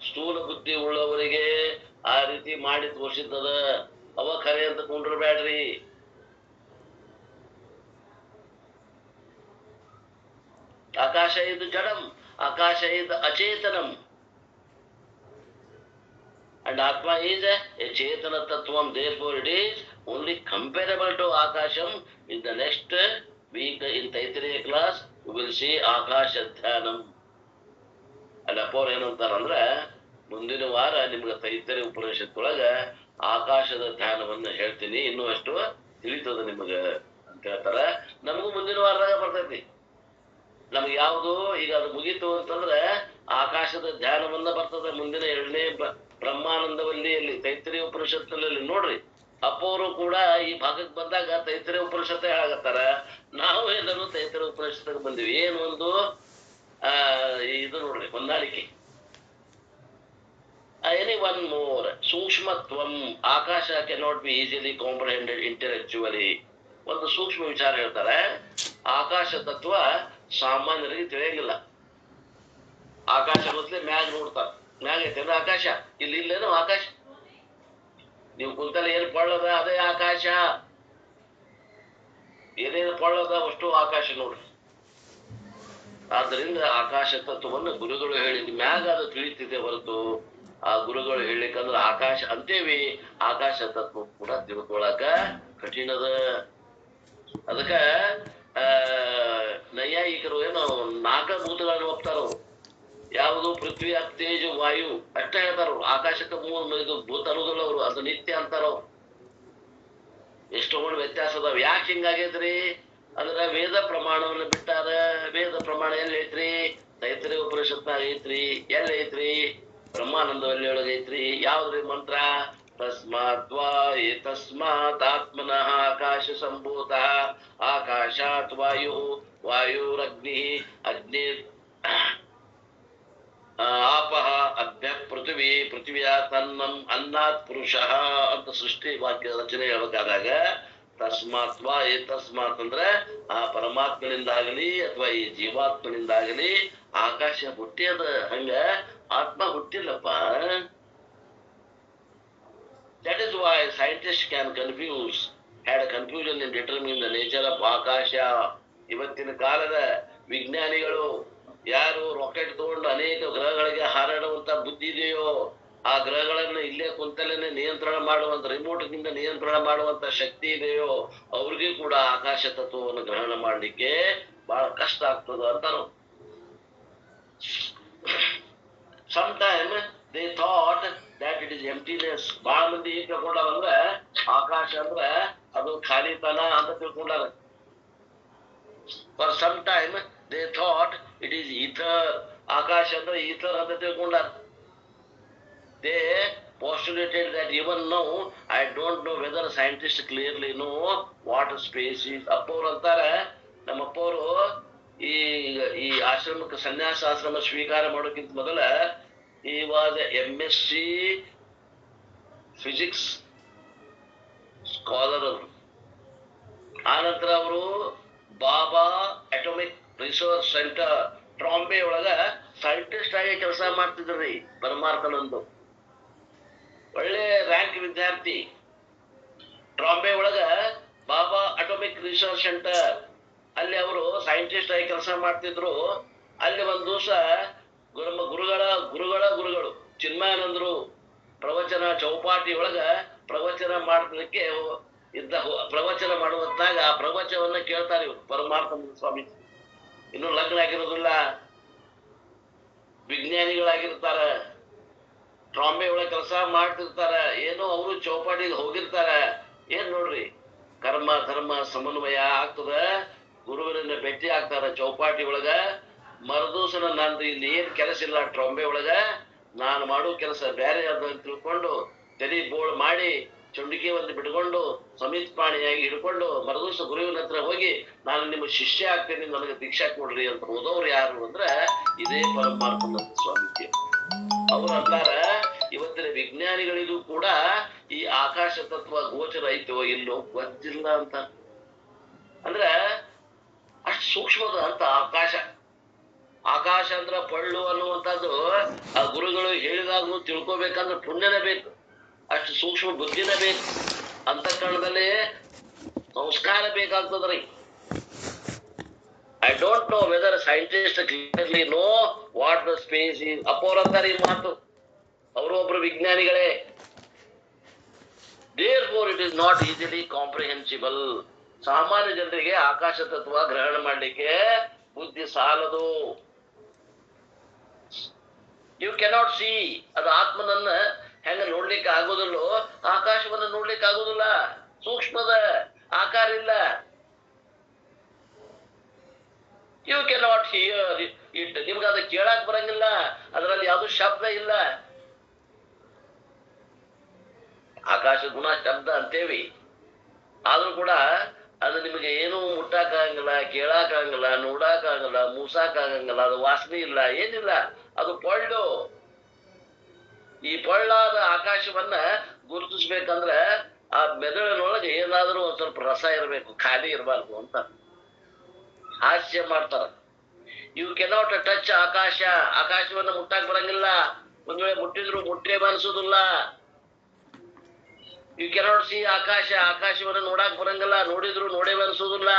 ಸ್ಥೂಲ ಬುದ್ಧಿ ಉಳ್ಳವರಿಗೆ ಆ ರೀತಿ ಮಾಡಿ ತೋರ್ಸಿದ್ದದ. ಅವ ಖರೆ ಅಂತ ಕೊಂಡಿರ್ಬೇಡ್ರಿ. ಆಕಾಶ ಇದು ಜಡಂ, ಆಕಾಶ ಇದು ಅಚೇತನಂ. And Atma is a Chetana Tattvam, therefore it is only comparable to Akasham. In the next week in Taittiriya class, we will see Akasha Dhyanam. And ಅಪ್ಪವ್ರು ಏನಂತಾರಂದ್ರೆ, ಮುಂದಿನ ವಾರ ನಿಮ್ಗೆ ತೈತ್ತರಿಯ ಉಪನಿಷತ್ತೊಳಗ ಆಕಾಶದ ಧ್ಯಾನವನ್ನ ಹೇಳ್ತೀನಿ, ಇನ್ನೂ ಅಷ್ಟು ತಿಳಿತದ ನಿಮಗ ಅಂತ ಹೇಳ್ತಾರ. ನಮಗೂ ಮುಂದಿನ ವಾರದಾಗ ಬರ್ತೈತಿ. ನಮ್ಗೆ ಯಾವುದು ಈಗ ಅದು ಮುಗೀತು ಅಂತಂದ್ರೆ ಆಕಾಶದ ಧ್ಯಾನವನ್ನ ಬರ್ತದೆ. ಮುಂದಿನ 2ನೇ ಬ್ರಹ್ಮಾನಂದವಲ್ಲಿಯಲ್ಲಿ ತೈತ್ತರಿಯ ಉಪನಿಷತ್ತಿನಲ್ಲಿ ನೋಡ್ರಿ, ಅಪ್ಪವರು ಕೂಡ ಈ ಭಾಗಕ್ಕೆ ಬಂದಾಗ ತೈತ್ತರಿಯ ಉಪನಿಷತ್ತ ಹೇಳಾಗತ್ತಾರ. ನಾವು ಎಲ್ಲರೂ ತೈತ್ತರಿಯ ಉಪನಿಷತ್ತಿಗೆ ಬಂದಿವಿ. ಏನು ಒಂದು ಇದು ನೋಡ್ರಿ, ಹೊಂದಾಣಿಕೆ. ಎನಿ ಒನ್ ಮೋರ್ ಸೂಕ್ಷ್ಮತ್ವಂ. Akasha cannot be easily comprehended intellectually. ಒಂದು ಸೂಕ್ಷ್ಮ ವಿಚಾರ ಹೇಳ್ತಾರೆ. ಆಕಾಶ ತತ್ವ ಸಾಮಾನ್ಯರಿಗೆ ತಿಳಿಯಂಗಿಲ್ಲ. ಆಕಾಶ ಮೊದಲೇ ಮ್ಯಾಗ ನೋಡ್ತಾರ, ಮ್ಯಾಗ ಐತೇನ ಆಕಾಶ? ಇಲ್ಲಿ ಇಲ್ಲೇನು ಆಕಾಶ? ನೀವು ಕುಂತಲ್ಲಿ ಏನ್ ಕೊಳ್ಳದ ಅದೇ ಆಕಾಶ. ಏನೇನು ಪೊಳ್ಳದ ಅಷ್ಟು ಆಕಾಶ ನೋಡ್ರಿ. ಆದ್ದರಿಂದ ಆಕಾಶ ತತ್ವವನ್ನು ಗುರುಗಳು ಹೇಳಿದ ಮ್ಯಾಗ ಅದು ತಿಳಿತಿದೆ ಹೊರತು ಆ ಗುರುಗಳು ಹೇಳಿಕಂದ್ರೆ ಆಕಾಶ ಅಂತೇವಿ, ಆಕಾಶ ತತ್ವ ಕೂಡ ತಿಳ್ಕೊಳಕ ಕಠಿಣದ. ಅದಕ್ಕ ನೈಯಾಯಿಕರು ಏನೋ 4 ಭೂತಗಳನ್ನು ಒಪ್ತಾರ. ಯಾವುದು ಪೃಥ್ವಿ, ತೇಜು, ವಾಯು ಅಷ್ಟೇ ಹೇಳ್ತಾರ. ಆಕಾಶಕ್ಕೆ 3 ಇದು ಭೂತ ಅನ್ನೋದಿಲ್ಲ ಅವರು, ಅದು ನಿತ್ಯ ಅಂತಾರ. ಎಷ್ಟೊಂದು ವ್ಯತ್ಯಾಸ ಅದಾವ. ಯಾಕೆ ಹಿಂಗಾಗೈತ್ರಿ ಅಂದ್ರೆ ವೇದ ಪ್ರಮಾಣವನ್ನು ಬಿಟ್ಟಾರ. ವೇದ ಪ್ರಮಾಣ ಎಲ್ಲಿ ಐತ್ರಿ? ತೈತ್ರಿಯ ಉಪನಿಷತ್ನಾಗ ಐತ್ರಿ. ಎಲ್ಲಿ ಐತ್ರಿ? ಬ್ರಹ್ಮಾನಂದವಲ್ಲಿ ಒಳಗೈತ್ರಿ. ಯಾವ್ದ್ರಿ ಮಂತ್ರ? ತಸ್ಮಾತ್ ಆತ್ಮನಃ ಆಕಾಶ ಸಂಭೂತಃ ಆಕಾಶಾತ್ ವಾಯು ವಾಯುರಗ್ನಿ ಅಗ್ನಿ ಆಪಹ ಅಭ್ಯ ಪೃಥ್ವಿ ಪೃಥ್ವಿಯ ತನ್ನಂ ಅನ್ನಾತ್ ಪುರುಷ ಅಂತ ಸೃಷ್ಟಿ ವಾಕ್ಯ ರಚನೆ ಹೇಳ್ಬೇಕಾದಾಗ ತಸ್ಮಾತ್ವಾ ತಸ್ಮಾತ್ ಅಂದ್ರೆ ಆ ಪರಮಾತ್ಮನಿಂದಾಗಲಿ ಅಥವಾ ಈ ಜೀವಾತ್ಮನಿಂದಾಗಲಿ ಆಕಾಶ ಹುಟ್ಟಿಯದ. ಹಂಗ ಆತ್ಮ ಹುಟ್ಟಿಲ್ಲಪ್ಪ. That is why scientists can had a confusion in determining the nature of ಆಕಾಶ. ಇವತ್ತಿನ ಕಾಲದ ವಿಜ್ಞಾನಿಗಳು ಯಾರು ರಾಕೆಟ್ ತಗೊಂಡು ಅನೇಕ ಗ್ರಹಗಳಿಗೆ ಹಾರಾಡುವಂತ ಬುದ್ಧಿ ಇದೆಯೋ, ಆ ಗ್ರಹಗಳನ್ನು ಇಲ್ಲೇ ಕುಂತಲೇನೆ ನಿಯಂತ್ರಣ ಮಾಡುವಂತ ರಿಮೋಟ್ನಿಂದ ನಿಯಂತ್ರಣ ಮಾಡುವಂತ ಶಕ್ತಿ ಇದೆಯೋ ಅವ್ರಿಗೂ ಕೂಡ ಆಕಾಶ ತತ್ವವನ್ನು ಗ್ರಹಣ ಮಾಡ್ಲಿಕ್ಕೆ ಬಹಳ ಕಷ್ಟ ಆಗ್ತದ ಅಂತಾರು. Sometime they thought that it is emptiness. ಬಹಳ ಮಂದಿ ಏನ್ ತಿಳ್ಕೊಂಡಾರಂದ್ರ ಆಕಾಶ ಅಂದ್ರ ಅದು ಖಾಲಿತನ ಅಂತ ತಿಳ್ಕೊಂಡಾರ. For some time they thought it is ether. ಆಕಾಶ ಅಂದ್ರೆ ಈಥರ್ ಅಂತ ತಿಳ್ಕೊಂಡಾರ. They postulated that even now I don't know whether scientists clearly know what space is. ಅಪ್ಪವ್ರು ಅಂತಾರೆ, ನಮ್ಮ ಅಪ್ಪವರು ಈ ಆಶ್ರಮಕ್ಕೆ ಸನ್ಯಾಸಾಶ್ರಮ ಸ್ವೀಕಾರ ಮಾಡೋಕ್ಕಿಂತ ಮೊದಲ he was a MSc physics scholar ಅವರು. ಆನಂತರ ಅವರು ಬಾಬಾ ಅಟೋಮಿಕ್ ರಿಸರ್ಚ್ ಸೆಂಟರ್ ಟ್ರಾಂಬೆ ಒಳಗ ಸೈಂಟಿಸ್ಟ್ ಆಗಿ ಕೆಲಸ ಮಾಡ್ತಿದ್ರಿ. ಪರಮಾರ್ಥನಂದು ಒಳ್ಳೆ ರ್ಯಾಂಕ್ ವಿದ್ಯಾರ್ಥಿ. ಟ್ರಾಂಬೆ ಒಳಗ ಬಾಬಾ ಅಟೋಮಿಕ್ ರಿಸರ್ಚ್ ಸೆಂಟರ್ ಅಲ್ಲಿ ಅವರು ಸೈಂಟಿಸ್ಟ್ ಆಗಿ ಕೆಲಸ ಮಾಡ್ತಿದ್ರು. ಅಲ್ಲಿ ಒಂದ್ ದಿವಸ ಗುರುಗಳು ಚಿನ್ಮಯಾನಂದರು ಪ್ರವಚನ ಚೌಪಾಟಿ ಒಳಗ ಪ್ರವಚನ ಮಾಡ್ಲಿಕ್ಕೆ ಪ್ರವಚನ ಮಾಡುವಂತಾಗ ಆ ಪ್ರವಚನವನ್ನ ಕೇಳ್ತಾರೆ ಪರಮಾರ್ಥಾನಂದ ಸ್ವಾಮಿ. ಇನ್ನು ಲಗ್ನ ಆಗಿರೋದಿಲ್ಲ, ವಿಜ್ಞಾನಿಗಳಾಗಿರ್ತಾರ, ಟ್ರಾಂಬೆ ಒಳಗೆ ಕೆಲಸ ಮಾಡ್ತಿರ್ತಾರ. ಏನೋ ಅವರು ಚೌಪಾಟಿಗೆ ಹೋಗಿರ್ತಾರ. ಏನ್ ನೋಡ್ರಿ, ಕರ್ಮ ಧರ್ಮ ಸಮನ್ವಯ ಆಗ್ತದ. ಗುರುವಿನ ಭೇಟಿ ಆಗ್ತಾರ ಚೌಪಾಟಿ ಒಳಗ. ಮರುದಿವಸನ ನಂದು ಇಲ್ಲಿ ಏನ್ ಕೆಲಸ ಇಲ್ಲ ಟ್ರಾಂಬೆ ಒಳಗ, ನಾನು ಮಾಡೋ ಕೆಲಸ ಬೇರೆ ಅದ ಅಂತ ತಿಳ್ಕೊಂಡು ತಲೆ ಬೋಳ್ ಮಾಡಿ ಚುಂಡಿಗೆ ಒಂದು ಬಿಟ್ಕೊಂಡು ಸಮಿತ್ಪಾಣಿಯಾಗಿ ಹಿಡ್ಕೊಂಡು ಮರುದಿವಸ ಗುರುವಿನ ಹತ್ರ ಹೋಗಿ ನಾನು ನಿಮ್ಮ ಶಿಷ್ಯ ಆಗ್ತೇನೆ, ನನಗೆ ದೀಕ್ಷಾ ಕೊಡ್ರಿ ಅಂತ ಹೋದವ್ರು ಯಾರು ಅಂದ್ರೆ ಇದೇ ಪರಮಾರ್ಥಾನಂದ ಸ್ವಾಮೀಜಿ. ಅವ್ರು ಅಂತಾರ, ಇವತ್ತಿನ ವಿಜ್ಞಾನಿಗಳಿಗೂ ಕೂಡ ಈ ಆಕಾಶ ತತ್ವ ಗೋಚರ ಐತೋ ಇಲ್ಲೋ ಗೊತ್ತಿಲ್ಲ ಅಂತ. ಅಂದ್ರ ಅಷ್ಟು ಸೂಕ್ಷ್ಮದ ಅಂತ ಆಕಾಶ. ಆಕಾಶ ಅಂದ್ರ ಪಳ್ಳು ಅನ್ನುವಂಥದ್ದು ಆ ಗುರುಗಳು ಹೇಳಿದಾಗೂ ತಿಳ್ಕೊಬೇಕಂದ್ರೆ ಪುಣ್ಯನೇ ಬೇಕು, ಅಷ್ಟು ಸೂಕ್ಷ್ಮ ಬುದ್ಧಿನೇ ಬೇಕು, ಅಂತಃಕರಣದಲ್ಲಿ ಸಂಸ್ಕಾರ ಬೇಕಾಗ್ತದ್ರಿ. I don't know whether scientist clearly know what the space is. ಅಪ್ಪವ್ರಂತಾರೆ ಈ ಮಾತು, ಅವರು ಒಬ್ರು ವಿಜ್ಞಾನಿಗಳೇ. Therefore it is not easily comprehensible. ಸಾಮಾನ್ಯ ಜನರಿಗೆ ಆಕಾಶ ತತ್ವ ಗ್ರಹಣ ಮಾಡ್ಲಿಕ್ಕೆ ಬುದ್ಧಿ ಸಾಲದು. You cannot see. ಅದು ಆತ್ಮನನ್ನ ಹೆಂಗ ನೋಡ್ಲಿಕ್ಕೆ ಆಗೋದಿಲ್ಲೋ ಆಕಾಶವನ್ನ ನೋಡ್ಲಿಕ್ಕೆ ಆಗೋದಿಲ್ಲ. ಸೂಕ್ಷ್ಮದ ಆಕಾರ ಇಲ್ಲ. You cannot hear it. ನಿಮ್ಗೆ ಅದು ಕೇಳಕ್ ಬರಂಗಿಲ್ಲ, ಅದರಲ್ಲಿ ಯಾವ್ದು ಶಬ್ದ ಇಲ್ಲ. ಆಕಾಶ ಗುಣ ಶಬ್ದ ಅಂತೇವಿ, ಆದ್ರೂ ಕೂಡ ಅದು ನಿಮಗೆ ಏನು ಮುಟ್ಟಾಕಾಗಂಗಿಲ್ಲ, ಕೇಳಾಕಾಗಂಗಿಲ್ಲ, ನೋಡಾಕಾಗಲ್ಲ, ಮೂಸಾಕಾಗಂಗಿಲ್ಲ. ಅದು ವಾಸನೆ ಇಲ್ಲ, ಏನಿಲ್ಲ, ಅದು ಪೊಳ್ಳು. ಈ ಪೊಳ್ಳಾದ ಆಕಾಶವನ್ನ ಗುರುತಿಸ್ಬೇಕಂದ್ರ ಆ ಮೆದುಳಿನೊಳಗೆ ಏನಾದ್ರೂ ಒಂದ್ ಸ್ವಲ್ಪ ರಸ ಇರಬೇಕು, ಖಾಲಿ ಇರಬಾರ್ದು ಅಂತ ಹಾಸ್ಯ ಮಾಡ್ತಾರ. ಯು ಕೆನಾಟ್ ಟಚ್ ಆಕಾಶ. ಆಕಾಶವನ್ನ ಮುಟ್ಟಾಕ್ ಬರಂಗಿಲ್ಲ. ಒಂದ್ ವೇಳೆ ಮುಟ್ಟಿದ್ರು ಮುಟ್ಟೆ ಅನ್ಸೋದಿಲ್ಲ. ಯು ಕೆನಾಟ್ ಸಿ ಆಕಾಶ, ಆಕಾಶವನ್ನು ನೋಡಕ್ ಬರಂಗಿಲ್ಲ, ನೋಡಿದ್ರು ನೋಡೇವ ಅನ್ಸೋದಿಲ್ಲ.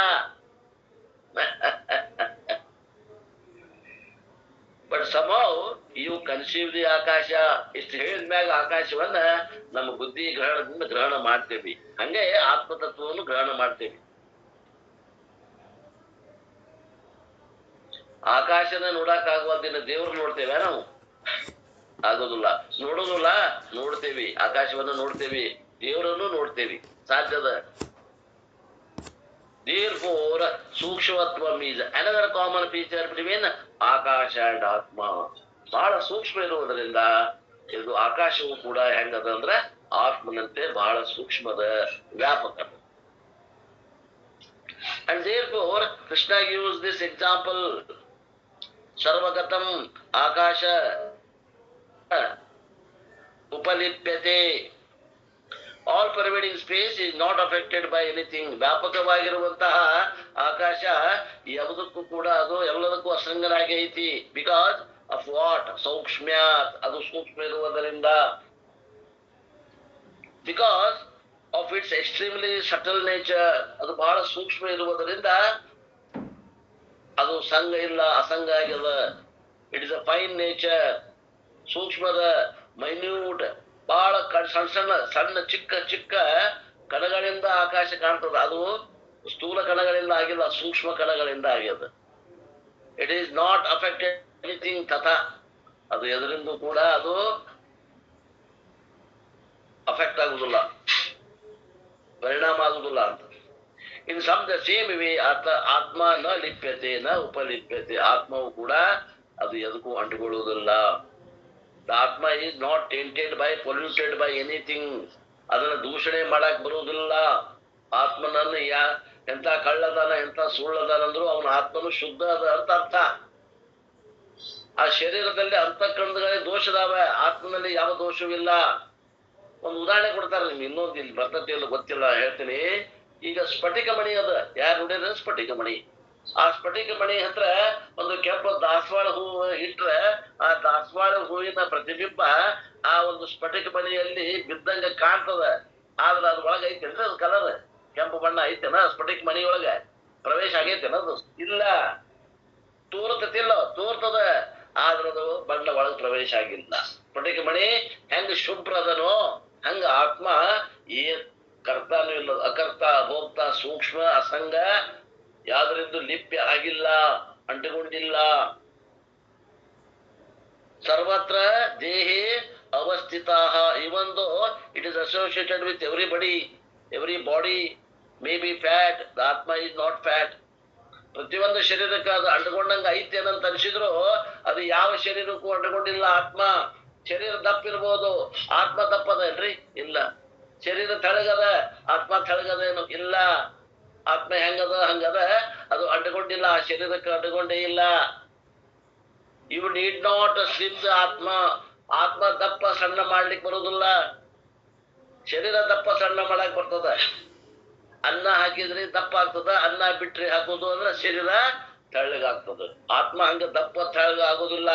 But somehow you conceive the akasha. ಇಷ್ಟು ಹೇಳಿದ್ಮ್ಯಾಗ ಆಕಾಶವನ್ನ ನಮ್ಮ ಬುದ್ಧಿ ಗ್ರಹಣದಿಂದ ಗ್ರಹಣ ಮಾಡ್ತೇವಿ. ಹಂಗೆ ಆತ್ಮತತ್ವವನ್ನು ಗ್ರಹಣ ಮಾಡ್ತೇವಿ. ಆಕಾಶನ ನೋಡಕ್ ಆಗುವಂತಿನ ದೇವ್ರು ನೋಡ್ತೇವೆ ನಾವು? ಆಗೋದಿಲ್ಲ. ನೋಡೋದಿಲ್ಲ, ನೋಡ್ತೇವಿ. ಆಕಾಶವನ್ನ ನೋಡ್ತೇವಿ, ದೇವರನ್ನು ನೋಡ್ತೇವಿ. ಸಾಧ್ಯದ. Therefore, ಸೂಕ್ಷ್ಮತ್ವಂ is another common feature between ಆಕಾಶ ಅಂಡ್ ಆತ್ಮ. ಬಹಳ ಸೂಕ್ಷ್ಮ ಇರುವುದರಿಂದ ಇದು ಆಕಾಶವು ಕೂಡ ಹೆಂಗದ ಅಂದ್ರೆ ಆತ್ಮನಂತೆ ಬಹಳ ಸೂಕ್ಷ್ಮದ, ವ್ಯಾಪಕ. And therefore, Krishna gives this example. ಸರ್ವಗತಂ ಆಕಾಶ ಉಪಲಿಪ್ಯತೆ. All pervading space is not affected by anything. ವ್ಯಾಪಕವಾಗಿರುವಂತಹ ಆಕಾಶ ಯಾವುದಕ್ಕೂ ಕೂಡ ಅದು ಎಲ್ಲದಕ್ಕೂ ಅಸಂಗನಾಗಿ ಐತಿ. Because of what? ಸೌಕ್ಷ್ಮ್ಯಾತ್. ಅದು ಸೂಕ್ಷ್ಮ ಇರುವುದರಿಂದ. Because of its extremely subtle nature. ಅದು ಬಹಳ ಸೂಕ್ಷ್ಮ ಇರುವುದರಿಂದ ಅದು ಸಂಘ ಇಲ್ಲ, ಅಸಂಗ ಆಗ್ಯದ. It is a fine nature. ಸೂಕ್ಷ್ಮದ, ಮೈನ್ಯೂಟ್, ಬಹಳ ಸಣ್ಣ ಸಣ್ಣ ಸಣ್ಣ ಚಿಕ್ಕ ಚಿಕ್ಕ ಕಣಗಳಿಂದ ಆಕಾಶ ಕಾಣ್ತದ. ಅದು ಸ್ಥೂಲ ಕಣಗಳಿಂದ ಆಗಿಲ್ಲ, ಸೂಕ್ಷ್ಮ ಕಣಗಳಿಂದ ಆಗ್ಯದ. It is not affected anything ತಥಾ. ಅದು ಎದರಿಂದ ಕೂಡ ಅದು ಅಫೆಕ್ಟ್ ಆಗುದಿಲ್ಲ, ಪರಿಣಾಮ ಆಗುದಿಲ್ಲ ಅಂತ. In some the same way ಆತ್ಮ ನ ಲಿಪ್ಯತೆ ನ ಉಪಲಿಪ್ಯತೆ. ಆತ್ಮವು ಕೂಡ ಅದು ಎದಕ್ಕೂ ಅಂಟುಕೊಳ್ಳುವುದಿಲ್ಲ. The Atma is not tainted by, polluted by anything. ಅದನ್ನ ದೂಷಣೆ ಮಾಡಕ್ ಬರುವುದಿಲ್ಲ. ಆತ್ಮನನ್ನು ಎಂತ ಕಳ್ಳದಾನ, ಎಂತ ಸುಳ್ಳದಾನಂದ್ರು ಅವನ ಆತ್ಮನು ಶುದ್ಧ ಅದ ಅಂತ ಅರ್ಥ. ಆ ಶರೀರದಲ್ಲಿ ಅಂತಃಕರಣದಲ್ಲಿ ದೋಷದಾವ, ಆತ್ಮನಲ್ಲಿ ಯಾವ ದೋಷವಿಲ್ಲ. ಒಂದು ಉದಾಹರಣೆ ಕೊಡ್ತಾರೆ ನಿಮ್ಗೆ, ಇನ್ನೊಂದು ಇಲ್ಲಿ ಬರ್ತತಿಯಲ್ಲ ಗೊತ್ತಿಲ್ಲ, ಹೇಳ್ತೀನಿ. ಈಗ ಸ್ಫಟಿಕ ಮಣಿ ಅದ, ಯಾರು ನೋಡಿದ್ರೆ ಸ್ಫಟಿಕ ಮಣಿ. ಆ ಸ್ಫಟಿಕ ಮಣಿ ಹತ್ರ ಒಂದು ಕೆಂಪು ದಾಸವಾಳ ಹೂವು ಇಟ್ರೆ ಆ ದಾಸವಾಳ ಹೂವಿನ ಪ್ರತಿಬಿಂಬ ಆ ಒಂದು ಸ್ಫಟಿಕ ಮಣಿಯಲ್ಲಿ ಬಿದ್ದಂಗ ಕಾಣ್ತದ. ಆದ್ರೆ ಅದ್ ಒಳಗ ಐತೇನ್ರಿ ಅದು ಕಲರ್? ಕೆಂಪು ಬಣ್ಣ ಐತೇನ ಸ್ಫಟಿಕ ಮಣಿ ಒಳಗ? ಪ್ರವೇಶ ಆಗೈತೇನ ಅದು? ಇಲ್ಲ. ತೋರ್ತತಿಲ್ಲ, ತೋರ್ತದ, ಆದ್ರ ಅದು ಬಣ್ಣ ಒಳಗ ಪ್ರವೇಶ ಆಗಿಲ್ಲ. ಸ್ಫಟಿಕ ಮಣಿ ಹೆಂಗ ಶುಭ್ರ ಅದನೋ ಹಂಗ ಆತ್ಮ ಕರ್ತಾನು ಇಲ್ಲ, ಅಕರ್ತ, ಭೋಕ್ತ, ಸೂಕ್ಷ್ಮ, ಅಸಂಗ, ಯಾವ್ದ್ರಿಂದ ಲಿಪ್ಯ ಆಗಿಲ್ಲ, ಅಂಟಿಕೊಂಡಿಲ್ಲ. ಸರ್ವತ್ರ ದೇಹೇ ಅವಸ್ಥಿತಾ. Even though it is associated with everybody, every body may be fat, the atma is not fat. ಪ್ರತಿಯೊಂದು ಶರೀರಕ್ಕೆ ಅದು ಅಂಟುಕೊಂಡಂಗ ಐತೆ ಅಂತ ಅನ್ಸಿದ್ರು ಅದು ಯಾವ ಶರೀರಕ್ಕೂ ಅಂಟುಕೊಂಡಿಲ್ಲ. ಆತ್ಮ ಶರೀರ ದಪ್ಪ ಇರ್ಬೋದು, ಆತ್ಮ ದಪ್ಪದಲ್ರಿ? ಇಲ್ಲ. ಶರೀರ ತೆಳಗದ, ಆತ್ಮ ತೆಳಗದೇನು? ಇಲ್ಲ. ಆತ್ಮ ಹೆಂಗದ ಹಂಗದ, ಅದು ಅಂಟುಕೊಂಡಿಲ್ಲ, ಆ ಶರೀರಕ್ಕೆ ಅಂಟುಕೊಂಡೇ ಇಲ್ಲ. You need not slim the ಆತ್ಮ. ಆತ್ಮ ದಪ್ಪ ಸಣ್ಣ ಮಾಡ್ಲಿಕ್ಕೆ ಬರುದಿಲ್ಲ, ಶರೀರ ದಪ್ಪ ಸಣ್ಣ ಮಾಡಕ್ ಬರ್ತದ. ಅನ್ನ ಹಾಕಿದ್ರಿ ದಪ್ಪ ಆಗ್ತದ, ಅನ್ನ ಬಿಟ್ರಿ ಹಾಕೋದು ಅಂದ್ರೆ ಶರೀರ ತೆಳ್ಳಗಾಗ್ತದ. ಆತ್ಮ ಹಂಗ ದಪ್ಪ ತೆಳ್ಳಗ ಆಗೋದಿಲ್ಲ.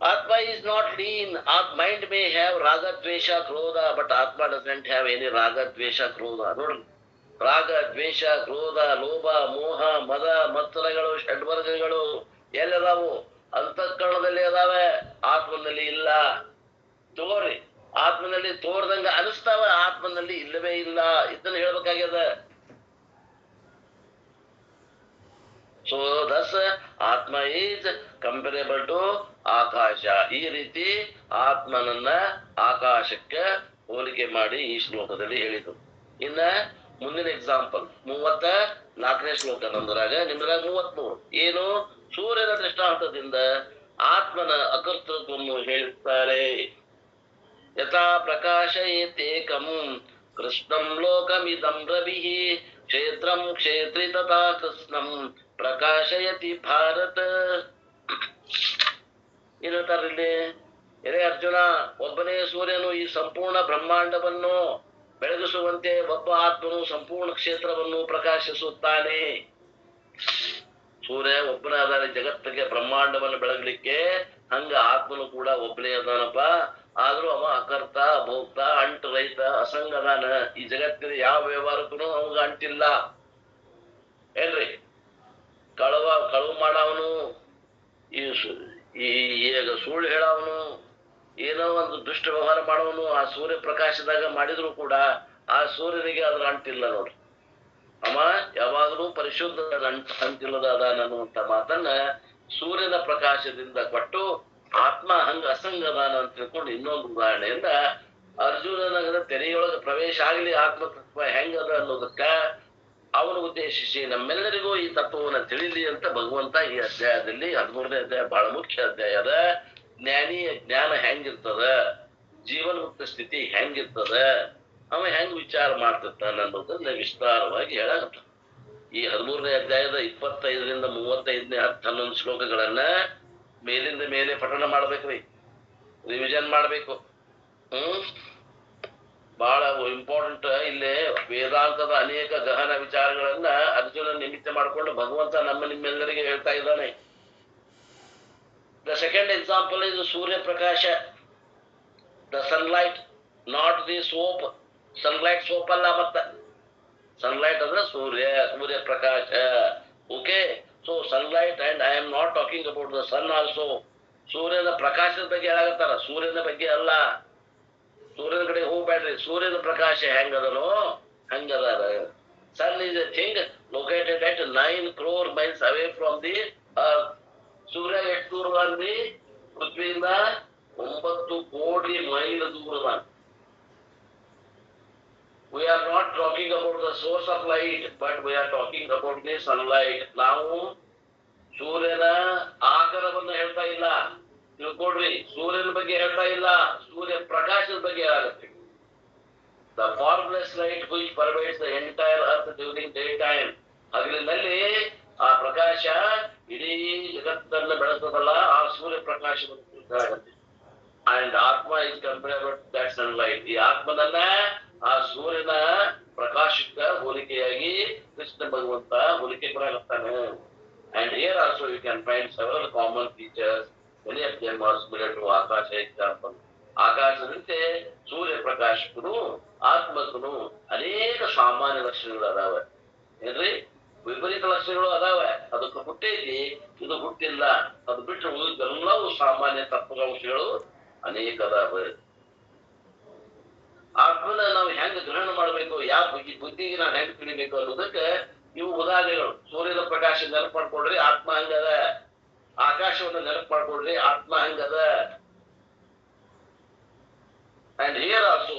Atma is not lean. Our mind may have raga, dvesha, krodha, but Atma doesn't have any raga, dvesha, krodha. ನೋಡಿ, ರಾಗ, ದ್ವೇಷ, ಕ್ರೋಧ, ಲೋಭ, ಮೋಹ, ಮದ, ಮತ್ಸರಗಳು, ಷಡ್ವರ್ಗಗಳು ಎಲ್ಲದಾವು ಅಂತಃಕರಣದಲ್ಲಿ ಅದಾವೆ, ಆತ್ಮನಲ್ಲಿ ಇಲ್ಲ. ತೋರಿ ಆತ್ಮನಲ್ಲಿ ತೋರ್ದಂಗ ಅನಿಸ್ತಾವ, ಆತ್ಮನಲ್ಲಿ ಇಲ್ಲವೇ ಇಲ್ಲ. ಇದನ್ನ ಹೇಳ್ಬೇಕಾಗ್ಯದ. ಸೊ ದಸ್ ಆತ್ಮ ಈಸ್ ಕಂಪೇರೇಬಲ್ ಟು ಆಕಾಶ. ಈ ರೀತಿ ಆತ್ಮನನ್ನ ಆಕಾಶಕ್ಕೆ ಹೋಲಿಕೆ ಮಾಡಿ ಈ ಶ್ಲೋಕದಲ್ಲಿ ಹೇಳಿದ್ರು. ಇನ್ನ ಮುಂದಿನ ಎಕ್ಸಾಂಪಲ್ 34ನೇ ಶ್ಲೋಕ ನಮ್ದ್ರಾಗ, ನಿಮ್ದ್ರಾಗ 33. ಏನು? ಸೂರ್ಯನ ದೃಷ್ಟಾಂತದಿಂದ ಆತ್ಮನ ಅಕರ್ತೃತ್ವವನ್ನು ಹೇಳುತ್ತಾರೆ. ಯಥಾ ಪ್ರಕಾಶಯೇತೇಕಂ ಕೃಷ್ಣಂ ಲೋಕಮಿದಂ ರವಿಃ ಕ್ಷೇತ್ರಂ ಕ್ಷೇತ್ರಿ ತಥಾ ಕೃಷ್ಣಂ ಪ್ರಕಾಶಯತಿ ಭಾರತ. ಏನಂತಾರಿಲ್ಲಿ? ಎರೆ ಅರ್ಜುನ, ಒಬ್ಬನೇ ಸೂರ್ಯನು ಈ ಸಂಪೂರ್ಣ ಬ್ರಹ್ಮಾಂಡವನ್ನು ಬೆಳಗಿಸುವಂತೆ ಒಬ್ಬ ಆತ್ಮನು ಸಂಪೂರ್ಣ ಕ್ಷೇತ್ರವನ್ನು ಪ್ರಕಾಶಿಸುತ್ತಾನೆ. ಸೂರ್ಯ ಒಬ್ಬನೇ ಅದಾನೆ ಜಗತ್ತಿಗೆ ಬ್ರಹ್ಮಾಂಡವನ್ನು ಬೆಳಗಲಿಕ್ಕೆ, ಹಂಗ ಆತ್ಮನು ಕೂಡ ಒಬ್ಬನೇ ಅದಾನಪ್ಪ. ಆದ್ರೂ ಅವ ಅಕರ್ತ ಭೋಕ್ತ ಅಂಟು ರಹಿತ ಅಸಂಗ ಅದಾನ. ಈ ಜಗತ್ತಿನ ಯಾವ ವ್ಯವಹಾರಕ್ಕೂ ಅವಂಗ ಅಂಟಿಲ್ಲ ಏನ್ರಿ. ಕಳುವು ಮಾಡವನು, ಈಗ ಸುಳ್ಳು ಹೇಳವನು, ಏನೋ ಒಂದು ದುಷ್ಟ ವ್ಯವಹಾರ ಮಾಡವನು ಆ ಸೂರ್ಯ ಪ್ರಕಾಶದಾಗ ಮಾಡಿದ್ರು ಕೂಡ ಆ ಸೂರ್ಯನಿಗೆ ಅದ್ರ ಅಂಟಿಲ್ಲ ನೋಡ್ರಿ. ಅವ ಯಾವಾಗಲೂ ಪರಿಶುದ್ಧ ಅಂಟಿಲ್ಲದ ಅದಾನ ಅನ್ನುವಂತ ಮಾತನ್ನ ಸೂರ್ಯನ ಪ್ರಕಾಶದಿಂದ ಕೊಟ್ಟು ಆತ್ಮ ಹಂಗ ಅಸಂಗ ಅದಾನ ಅಂತ ತಿಳ್ಕೊಂಡು ಇನ್ನೊಂದು ಉದಾಹರಣೆಯಿಂದ ಅರ್ಜುನನ ತೆರೆಯೊಳಗೆ ಪ್ರವೇಶ ಆಗ್ಲಿ ಆತ್ಮ ತತ್ವ ಹೆಂಗದ ಅನ್ನೋದಕ್ಕ ಅವನು ಉದ್ದೇಶಿಸಿ ನಮ್ಮೆಲ್ಲರಿಗೂ ಈ ತತ್ವವನ್ನ ತಿಳಿಲಿ ಅಂತ ಭಗವಂತ ಈ ಅಧ್ಯಾಯದಲ್ಲಿ 13ನೇ ಅಧ್ಯಾಯ ಬಹಳ ಮುಖ್ಯ ಅಧ್ಯಾಯ ಅದ. ಜ್ಞಾನಿಯ ಜ್ಞಾನ ಹೆಂಗಿರ್ತದ, ಜೀವನ್ಮುಕ್ತ ಸ್ಥಿತಿ ಹೆಂಗಿರ್ತದ, ಅವ ಹೆಂಗ್ ವಿಚಾರ ಮಾಡ್ತಿರ್ತಾನ ಅನ್ನೋದನ್ನ ವಿಸ್ತಾರವಾಗಿ ಹೇಳಾಗತ್ತ. ಈ 13ನೇ ಅಧ್ಯಾಯದ 25ರಿಂದ 35ನೇ 10-11 ಶ್ಲೋಕಗಳನ್ನ ಮೇಲಿಂದ ಮೇಲೆ ಪಠಣ ಮಾಡ್ಬೇಕ್ರಿ, ರಿವಿಷನ್ ಮಾಡ್ಬೇಕು. ಬಹಳ ಇಂಪಾರ್ಟೆಂಟ್. ಇಲ್ಲಿ ವೇದಾಂತದ ಅನೇಕ ಗಹನ ವಿಚಾರಗಳನ್ನ ಅರ್ಜುನ ನಿಮಿತ್ತ ಮಾಡ್ಕೊಂಡು ಭಗವಂತ ನಿಮ್ಮೆಲ್ಲರಿಗೆ ಹೇಳ್ತಾ ಇದ್ದಾನೆ. The second example is surya prakasha, the sunlight, not the soap. Sunlight soap ಅಲ್ಲ, ಮತ್ತ ಸನ್ಲೈಟ್ ಅಂದ್ರೆ ಸೂರ್ಯ ಪ್ರಕಾಶ. Okay, so sunlight and I am not talking about the sun also. ಸೂರ್ಯನ ಪ್ರಕಾಶದ ಬಗ್ಗೆ ಹೇಳಾಗತ್ತಾರ, ಸೂರ್ಯನ ಬಗ್ಗೆ ಅಲ್ಲ. ಸೂರ್ಯನ ಕಡೆ ಹೋಗ್ಬೇಡ್ರಿ, ಸೂರ್ಯನ ಪ್ರಕಾಶ ಹೆಂಗದನೋ ಹಂಗದಾರ. Sun is a thing located at 9 crore miles away from the earth. ಸೂರ್ಯ ಎಷ್ಟು ದೂರದಾನ್ರಿ? ಪೃಥ್ವಿಯಿಂದ 9 ಕೋಟಿ ಮೈಲ್ ದೂರದ. We are not talking about the source of light, but we are talking about the sunlight. ನಾವು ಸೂರ್ಯನ ಆಕಾರವನ್ನು ಹೇಳ್ತಾ ಇಲ್ಲ, ತಿಳ್ಕೊಡ್ರಿ. ಸೂರ್ಯನ ಬಗ್ಗೆ ಹೇಳ್ತಾ ಇಲ್ಲ, ಸೂರ್ಯ ಪ್ರಕಾಶದ ಬಗ್ಗೆ ಹೇಳಾಗುತ್ತೆ. The formless light which pervades the entire earth during daytime. ಹಗಲಿನಲ್ಲಿ ಆ ಪ್ರಕಾಶ ಇಡೀ ಜಗತ್ತನ್ನ ಬೆಳೆಸೋದಲ್ಲ, ಆ ಸೂರ್ಯ ಪ್ರಕಾಶವನ್ನು ಹೇಳಾಗುತ್ತೆ. And atma is compared that sunlight. ಈ ಆತ್ಮನನ್ನ ಆ ಸೂರ್ಯನ ಪ್ರಕಾಶಕ್ಕೆ ಹೋಲಿಕೆಯಾಗಿ ಕೃಷ್ಣ ಭಗವಂತ ಹೋಲಿಕೆ ಕೊಡಾಗತ್ತಾನೆ. And here also you can find several common features. many of them are similar to akasha example. ಆಕಾಶದಂತೆ ಸೂರ್ಯ ಪ್ರಕಾಶಕ್ಕೂ ಆತ್ಮಕ್ಕೂ ಅನೇಕ ಸಾಮಾನ್ಯ ಲಕ್ಷಣಗಳು ಅದಾವ ಏನ್ರಿ. ವಿಪರೀತ ಲಕ್ಷಣಗಳು ಅದಾವ. ಅದಕ್ಕೆ ಹುಟ್ಟೈತಿ, ಇದು ಹುಟ್ಟಿಲ್ಲ. ಅದು ಬಿಟ್ಟರೆ ಉಳಿದೆಲ್ಲವೂ ಸಾಮಾನ್ಯ ತತ್ವಾಂಶಗಳು ಅನೇಕ ಅದಾವ. ಆತ್ಮನ ನಾವು ಹೆಂಗ್ ಗ್ರಹಣ ಮಾಡ್ಬೇಕು, ಯಾವ ಬುದ್ಧಿಗೆ ನಾವು ಹೆಂಗ್ ತಿಳಿಬೇಕು ಅನ್ನೋದಕ್ಕೆ ಇವು ಉದಾಹರಣೆಗಳು. ಸೂರ್ಯನ ಪ್ರಕಾಶ ನೆನಪು ಮಾಡ್ಕೊಡ್ರಿ, ಆತ್ಮ ಹಂಗದ. ಆಕಾಶವನ್ನು ನೆನಪು ಮಾಡ್ಕೊಡ್ರಿ, ಆತ್ಮ ಹಂಗದ. ಅಂಡ್ ಹಿಯರ್ ಆಲ್ಸೋ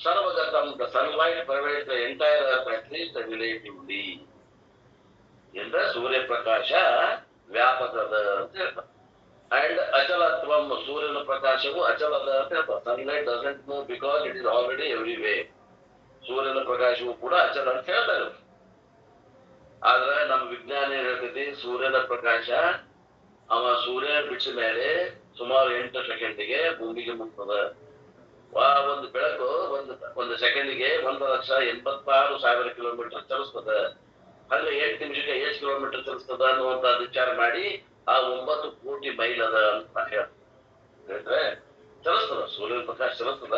ಸರ್ವಗತಂ the sunlight pervades the entire earth at least relatively. ಎಂದ್ರೆ ಸೂರ್ಯ ಪ್ರಕಾಶ ವ್ಯಾಪಕದ ಅಂತ ಹೇಳ್ತಾರೆ. ಅಂಡ್ ಅಚಲತ್ವಂ, ಸೂರ್ಯನ ಪ್ರಕಾಶವು ಅಚಲದ ಅಂತ ಹೇಳ್ತಾರೆ. Sunlight doesn't move because it is already everywhere. ಸೂರ್ಯನ ಪ್ರಕಾಶವು ಕೂಡ ಅಚಲ ಅಂತ ಹೇಳ್ತಾರೆ. ಆದ್ರೆ ನಮ್ಮ ವಿಜ್ಞಾನ ಏನ್ ಹೇಳ್ತೈತಿ, ಸೂರ್ಯನ ಪ್ರಕಾಶ ಅವ ಸೂರ್ಯ ಬಿಟ್ಟ ಮೇಲೆ ಸುಮಾರು 8 ಸೆಕೆಂಡಿಗೆ ಭೂಮಿಗೆ ಮುಟ್ತದ. ಒಂದು ಬೆಳಕು ಒಂದು ಸೆಕೆಂಡಿಗೆ 1,86,000 ಕಿಲೋಮೀಟರ್ ಚಲಿಸ್ತದ. ಹಂಗ 8 ನಿಮಿಷಕ್ಕೆ ಎಷ್ಟು ಕಿಲೋಮೀಟರ್ ಚಲಿಸ್ತದ ಅನ್ನುವಂತ ವಿಚಾರ ಮಾಡಿ ಆ 9 ಕೋಟಿ ಮೈಲ್ ಅದ ಅಂತ ಹೇಳ್ತಾರೆ. ಚಲಿಸ್ತದ, ಸೂರ್ಯನ ಪ್ರಕಾಶ ಚಲಿಸ್ತದ.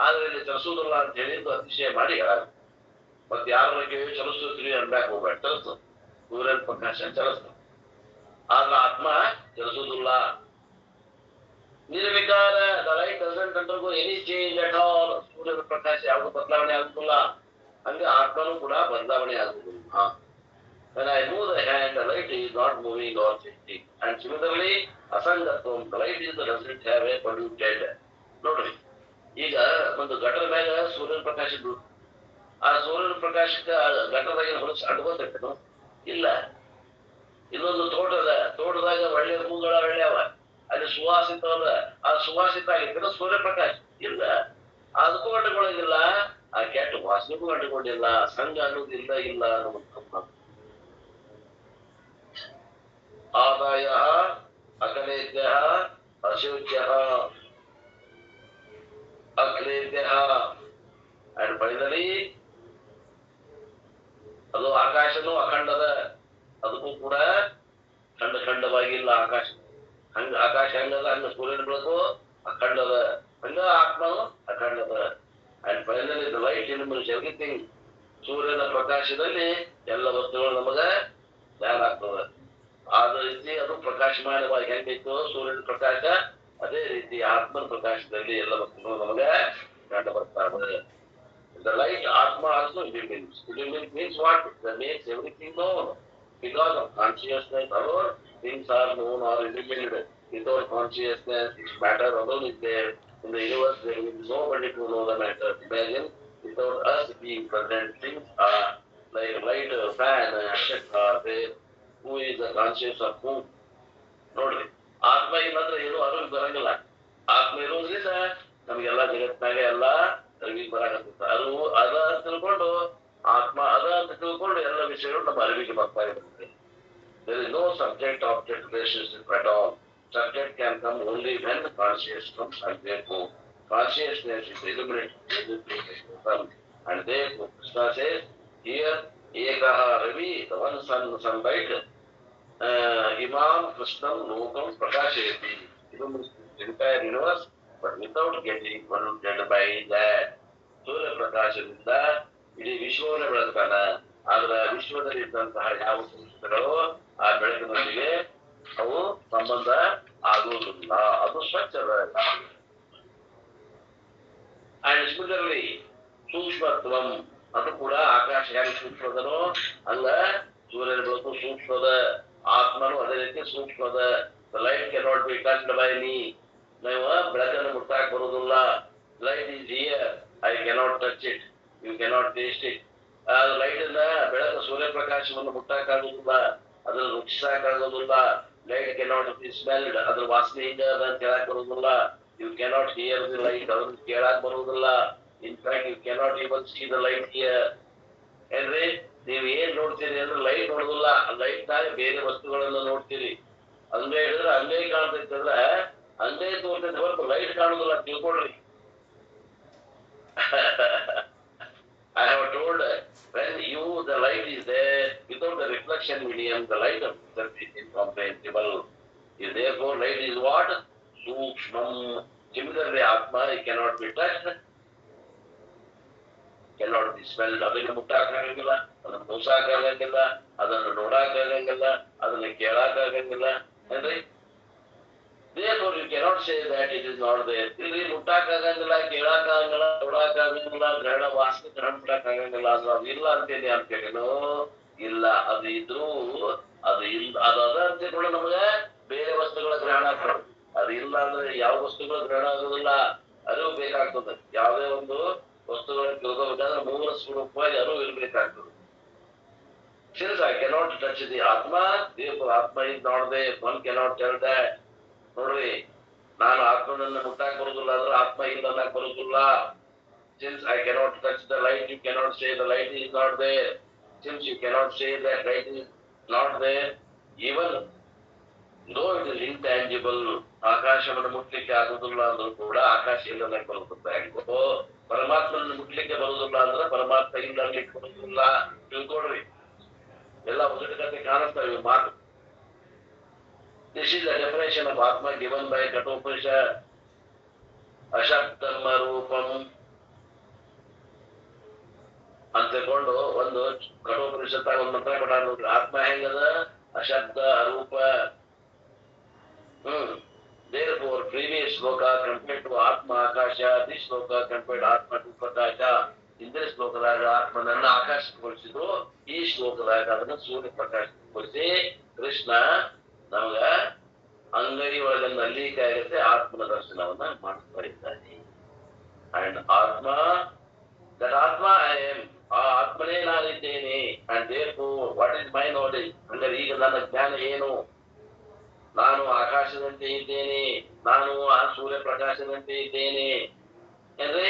ಆದ್ರೆ ಇಲ್ಲಿ ಚಲಿಸುವುದಿಲ್ಲ ಅಂತ ಹೇಳಿದ್ದು ಅತಿಶಯ ಮಾಡಿ ಹೇಳ. ಮತ್ ಯಾರ ಬಗ್ಗೆ ಚಲಿಸ್ತೀವಿ ಅನ್ಬ್ಯಾಕ್ ಹೋಗ್ಬೇಡ, ಚಲಿಸ್ತದ. ಸೂರ್ಯನ ಪ್ರಕಾಶ ಚಲಿಸ್ತದ, ಆದ್ರೆ ಆತ್ಮ ಚಲಿಸುವುದಿಲ್ಲ. ನಿರ್ವಿಕಾರ, the light doesn't undergo any change at all. ಸೂರ್ಯನ ಪ್ರಕಾಶ ಯಾವುದು ಬದಲಾವಣೆ ಆಗುದಿಲ್ಲ, ಹಂಗೆ ಆತ್ಮನೂ ಕೂಡ ಬದಲಾವಣೆ ಆಗುದಿಲ್ಲ. When I move the hand, the light is not moving or changing. And similarly, asangatvam, the light is doesn't have a polluted. ನೋಡ್ರಿ, ಈಗ ಒಂದು ಗಟರ ಮ್ಯಾಗ ಸೂರ್ಯನ ಪ್ರಕಾಶ ಬೀಳು, ಆ ಸೂರ್ಯನ ಪ್ರಕಾಶಕ್ಕೆ ಗಟರದಾಗ ಹೊಲಸು ಅಡ್ಬೋತೈತೇನು? ಇಲ್ಲ. ಇನ್ನೊಂದು ತೋಟದಾಗ ಒಳ್ಳೆ ಹೂಗಳ ಒಳ್ಳೆಯವ, ಅಲ್ಲಿ ಸುವಾಸಿತ ಅದ, ಆ ಸುವಾಸಿತ ಆಗಿರ್ತೇನೆ ಸೂರ್ಯಪ್ರಕಾಶ ಇಲ್ಲ. ಅದಕ್ಕೂ ಅಂಟುಕೊಳ್ಳೋದಿಲ್ಲ, ಆ ಕೆಟ್ಟ ವಾಸನೆಗೂ ಅಂಟುಕೊಂಡಿಲ್ಲ, ಸಂಘ ಅನ್ನೋದಿಲ್ಲ ಇಲ್ಲ ಅನ್ನುವಂಥ. ಆದಾಯ ಅಕಲೇದ್ಯ ಅಶೌಚ್ಯ ಅಕ್ಲೇದ್ಯ. ಅಂಡ್ ಫೈನಲಿ ಅದು ಆಕಾಶನೂ ಅಖಂಡದ, ಅದಕ್ಕೂ ಕೂಡ ಖಂಡವಾಗಿಲ್ಲ ಆಕಾಶ. ಆಕಾಶ ಹೆಂಗದ ಹಂಗ ಸೂರ್ಯನ ಬೆಳಕು ಅಖಂಡದ. ಹಂಗ ಆತ್ಮನು ಅಖಂಡದ. And finally the light illuminates everything. ಸೂರ್ಯನ ಪ್ರಕಾಶದಲ್ಲಿ ಎಲ್ಲ ವಸ್ತುಗಳು ನಮಗ ಜ್ಞಾನ ಆಗ್ತದೆ. ಆದ ರೀತಿ ಅದು ಪ್ರಕಾಶಮಾನವಾಗಿ ಹೆಂಗಿತ್ತು ಸೂರ್ಯನ ಪ್ರಕಾಶ, ಅದೇ ರೀತಿ ಆತ್ಮನ ಪ್ರಕಾಶದಲ್ಲಿ ಎಲ್ಲ ವಸ್ತುಗಳು ನಮಗೆ ಕಂಡು ಬರ್ತಾವೆ. The light Atma also illumines. Illumines means what? That makes everything known. Because of consciousness alone, things are known or illuminated. Without consciousness, its matter alone is there. In the universe, there will be nobody to know the matter. Imagine, without us being present, things are like light, fan, etc. are there. Who is the conscious of whom? ನೋಡ್ರಿ, ಆತ್ಮ ಇಲ್ಲಂದ್ರೆ ಏನು ಅರಿವು ಬರಂಗಿಲ್ಲ. ಆತ್ಮ ಇರೋದ್ರಿಂದ ನಮ್ಗೆಲ್ಲ ಜಗತ್ತಿನಾಗ ಎಲ್ಲ ಅರಿವಿಗೆ ಬರಾಕತ್ತ. ಅರಿವು ಅದ ಅಂತ ತಿಳ್ಕೊಂಡು, ಆತ್ಮ ಅದ ಅಂತ ತಿಳ್ಕೊಂಡು ಎಲ್ಲ ವಿಷಯಗಳು ನಮ್ಮ ಅರಿವಿಗೆ ಬರ್ತಾ ಇರುತ್ತೆ. There is no subject-object relationship at all. Subject can come only when consciousness comes, and therefore consciousness is illuminated. And therefore Krishna says here, Ekaha Ravi, the one sunlight, Imam Krishnam Lokam Prakashayati. Illumines the entire universe, but without getting polluted by that. ಸೂರ್ಯ ಪ್ರಕಾಶದಿಂದ ಇಡೀ ವಿಶ್ವವನ್ನೇ ಬೆಳಗ್ತಾನ. ಆದ್ರೆ ವಿಶ್ವದಲ್ಲಿ ಇದ್ದಂತಹ ಯಾವ ಸಂಸ್ಥೆಗಳು ಆ ಬೆಳಕಿನೊಂದಿಗೆ ಅವು ಸಂಬಂಧ ಆಗುವುದಿಲ್ಲ. ಅದು ಸ್ವಚ್ಛದ. ಅಂಡ್ ಸಿಮಿಲರ್ಲಿ ಸೂಕ್ಷ್ಮತ್ವಂ, ಅದು ಕೂಡ ಆಕಾಶ ಹೇಗೆ ಸೂಕ್ಷ್ಮದನೋ ಹಂಗ ಸೂರ್ಯನ ಬೆಳಕು ಸೂಕ್ಷ್ಮದ, ಆತ್ಮನು ಅದೇ ರೀತಿ ಸೂಕ್ಷ್ಮದ. Light cannot be touched by me. ನಾವು ಬೆಳಕನ್ನು ಮುಟ್ಟಾಕ್ ಬರುವುದಿಲ್ಲ. Light is here, I cannot touch it, you cannot taste it. ಆ ಲೈಟ್ ಅನ್ನ ಬೆಳಕು ಸೂರ್ಯಪ್ರಕಾಶವನ್ನು ಮುಟ್ಟಾಕಾಗುದಿಲ್ಲ, ಅದನ್ನು ರುಚಿಸಾಕಾಗುದಿಲ್ಲ. ಲೈಟ್ ಕೆನಾಟ್ ಬಿ ಸ್ಮೆಲ್ಡ್, ಅದ್ರ ವಾಸನೆ ಹಿಂಗ ಅದನ್ನ ಕೇಳಾಕ್ ಬರುವುದಿಲ್ಲ. You cannot hear the light, ಅದನ್ನು ಕೇಳಾಕ್ ಬರುವುದಿಲ್ಲ. In fact you cannot even see the light here. ಏನ್ರಿ, ನೀವು ಏನ್ ನೋಡ್ತೀರಿ ಅಂದ್ರೆ ಲೈಟ್ ನೋಡುದಿಲ್ಲ, ಲೈಟ್ ನಾಗ ಬೇರೆ ವಸ್ತುಗಳನ್ನ ನೋಡ್ತೀರಿ. ಅಂಗೇ ಹಿಡಿದ್ರೆ ಅಂಗೇ ಕಾಣ್ತೈತೆ ಅಂದ್ರೆ ಅಂಗೇ ತೋರ್ತೈತೆ ಹೊರತು ಲೈಟ್ ಕಾಣುದಿಲ್ಲ, ತಿಳ್ಕೊಳ್ರಿ. I have told, when the light is there, without the reflection medium, the light of itself is incomprehensible. Therefore, light is what? Sukshmam. Similarly, Atma, it cannot be touched, cannot be smelled. ಅದನ್ನು ಮುಟ್ಟಾಕಾಗಂಗಿಲ್ಲ, ಅದನ್ನು ಮೂಸಾಕಾಗಂಗಿಲ್ಲ, ಅದನ್ನು ನೋಡಾಕಾಗಂಗಿಲ್ಲ, ಅದನ್ನು ಕೇಳಾಕಾಗಂಗಿಲ್ಲ. ಏನ್ರಿ? Therefore, you cannot say that it is not there. ಇಲ್ಲಿ ಮುಟ್ಟಾಕಾಗಂಗಿಲ್ಲ, ಕೇಳಾಕಾಗಂಗಿಲ್ಲ, ನೋಡಾಕಾಗಂಗಿಲ್ಲ, ಗ್ರಹಣ ವಾಸನೆ ಗ್ರಹಣ ಬಿಡಾಕಾಗಂಗಿಲ್ಲ ಅಂದ್ರೆ ಅದು ಇಲ್ಲ ಅಂತೇಳಿ ಅಂತೇಳಿನೋ ಇಲ್ಲ. ಅದು ಇದ್ರೂ ಅದು ಇಲ್ಲ, ಅದು ಅದ ಅಂತ ತಿಳ್ಕೊಂಡು ನಮಗೆ ಬೇರೆ ವಸ್ತುಗಳ ಗ್ರಹಣ ಆಗ್ತದೆ. ಅದು ಇಲ್ಲ ಅಂದ್ರೆ ಯಾವ ವಸ್ತುಗಳ ಗ್ರಹಣ ಆಗೋದಿಲ್ಲ, ಅರಿವು ಬೇಕಾಗ್ತದೆ. ಯಾವುದೇ ಒಂದು ವಸ್ತುಗಳನ್ನು ತಿಳ್ಕೋಬೇಕಾದ್ರೆ ಮೂಲ ಸ್ವರೂಪವಾಗಿ ಅರಿವು ಇರ್ಬೇಕಾಗ್ತದೆ. Since I cannot touch the Atma, therefore Atma is not there. One cannot tell that. ನೋಡ್ರಿ, ನಾನು ಆತ್ಮನನ್ನು ಮುಟ್ಟಾಕ್ ಬರುದಿಲ್ಲ ಅಂದ್ರೆ ಆತ್ಮ ಇಲ್ಲ ಅನ್ನಕ್ ಬರುದಿಲ್ಲ. Since I cannot touch the light, you cannot say the light is not there. Since you cannot say that light is not there, even though it is intangible, ಆಕಾಶವನ್ನು ಮುಟ್ಲಿಕ್ಕೆ ಆಗುದಿಲ್ಲ ಅಂದ್ರೂ ಕೂಡ ಆಕಾಶ ಇಲ್ಲ ಅನ್ನಕ್ ಬರುತ್ತದೆ. ಪರಮಾತ್ಮನನ್ನು ಮುಟ್ಲಿಕ್ಕೆ ಬರುದಿಲ್ಲ ಅಂದ್ರೆ ಪರಮಾತ್ಮ ಇಲ್ಲ ಅನ್ನಲಿಕ್ಕೆ ಬರುದಿಲ್ಲ. ತಿಳ್ಕೊಡ್ರಿ, ಎಲ್ಲ ಉದಟಕತೆ ಕಾಣಿಸ್ತಾವೆ ಇವು ಮಾತು. This is the definition of Atma given by Kathopanishad. ಅಶಬ್ದಮ್ಮ ರೂಪಂ ಅಂತ ತಿಳ್ಕೊಂಡು ಒಂದು ಕಠೋಪನಿಷತ್ತಾಗ ಒಂದು ಮಂತ್ರ ಕೊಟ್ಟಾರ ನೋಡ್ರಿ. ಆತ್ಮ ಹೆಂಗದ? ಅಶಬ್ದ ಅರೂಪ. Therefore, previous sloka compared to Atma Akasha, this sloka compared Atma to Prakasha. Indra ಶ್ಲೋಕದಾಗ ಆತ್ಮನನ್ನ ಆಕಾಶಕ್ಕೆ ಹೋಲಿಸಿದ್ರು, ಈ ಶ್ಲೋಕದಾಗ ಅದನ್ನ ಸೂರ್ಯ ಪ್ರಕಾಶಕ್ಕೆ ಹೋಲಿಸಿ ಕೃಷ್ಣ ನಮಗ ಅಂಗಡಿ ಒಳಗ ನಲ್ಲಿಕೆ ಆಗತ್ತೆ ಆತ್ಮನ ದರ್ಶನವನ್ನ ಮಾಡ್ತಾ ಇದ್ದಾನೆ. ಅಂಡ್ ಆತ್ಮ, ದಟ್ ಆತ್ಮ ಐ ಆಮ್, ಆ ಆತ್ಮನೇ ನಾನಿದ್ದೇನೆ. And therefore what is my knowledge? ಅಂದ್ರೆ ಈಗ ನನ್ನ ಜ್ಞಾನ ಏನು? ನಾನು ಆಕಾಶದಂತೆ ಇದ್ದೇನೆ, ನಾನು ಆ ಸೂರ್ಯ ಪ್ರಕಾಶದಂತೆ ಇದ್ದೇನೆ. ಅಂದ್ರೆ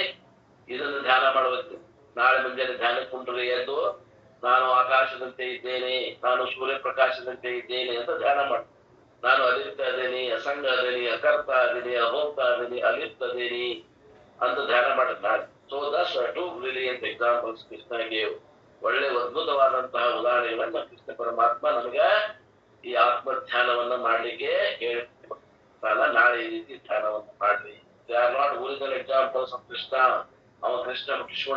ಇದನ್ನು ಧ್ಯಾನ ಮಾಡಬೇಕು. ನಾಳೆ ಮುಂಜಾನೆ ಧ್ಯಾನಕ್ಕೆ ಕುಂಡ್ರೆ ಎದ್ದು ನಾನು ಆಕಾಶದಂತೆ ಇದ್ದೇನೆ, ನಾನು ಸೂರ್ಯ ಪ್ರಕಾಶದಂತೆ ಇದ್ದೇನೆ ಅಂತ ಧ್ಯಾನ ಮಾಡಿ. ನಾನು ಅಲಿಪ್ತ ಅದೇನಿ, ಅಸಂಗ ಅದೇನಿ, ಅಕರ್ತ ಅದೇನಿ, ಅಭೋಕ್ತ ಅದೇನಿ, ಅಲಿಪ್ತ ಅದೇನಿ ಅಂತ ಧ್ಯಾನ ಮಾಡಿದ್ದಾರೆ. So thus two brilliant examples Krishna gave. ಒಳ್ಳೆ ಅದ್ಭುತವಾದಂತಹ ಉದಾಹರಣೆಗಳನ್ನ ಕೃಷ್ಣ ಪರಮಾತ್ಮ ನಮಗ ಈ ಆತ್ಮ ಧ್ಯಾನವನ್ನ ಮಾಡ್ಲಿಕ್ಕೆ ಹೇಳ್ತಾನ. ನಾಳೆ ಈ ರೀತಿ ಧ್ಯಾನವನ್ನ ಮಾಡ್ರಿ. They are not original examples of Krishna. ಅವ ಕೃಷ್ಣ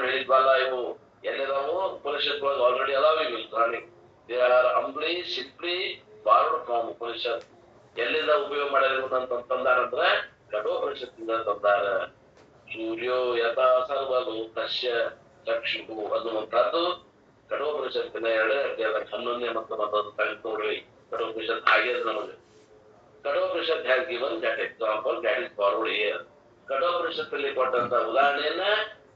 ಹೇಳಿದ್ವಲ್ಲ ಇವು ಎಲ್ಲಿದಾವು ಉಪನಿಷತ್ ಒಳಗೆ ಆಲ್ರೆಡಿ ಅದಾವ ಇವು ಪ್ರಾಣಿ. They are amply simply borrowed from Upanishad. ಎಲ್ಲಿಂದ ಉಪಯೋಗ ಮಾಡಿದ್ರು ಅಂತ ತಂದಾರಂದ್ರ ಕಠೋಪನಿಷತ್ತಿಂದ ತಂದಾರ. ಸೂರ್ಯೋ ಯಥಾ ಸರ್ವಲೋಕಸ್ಯ ಚಕ್ಷು ಅನ್ನುವಂತಹದ್ದು ಕಠೋಪನಿಷತ್ತಿನ 2ನೇ ಅಧ್ಯಾಯದ 11ನೇ ಮತ್ತು 11 ತಾರೀಕು ನೋಡ್ರಿ. ಕಠೋಪನಿಷತ್ ಹಾಗೆ ನಮಗೆ Kathopanishad has given that example that is forward here. ಕಠೋಪನಿಷತ್ತಲ್ಲಿ ಕೊಟ್ಟಂತ ಉದಾಹರಣೆಯನ್ನ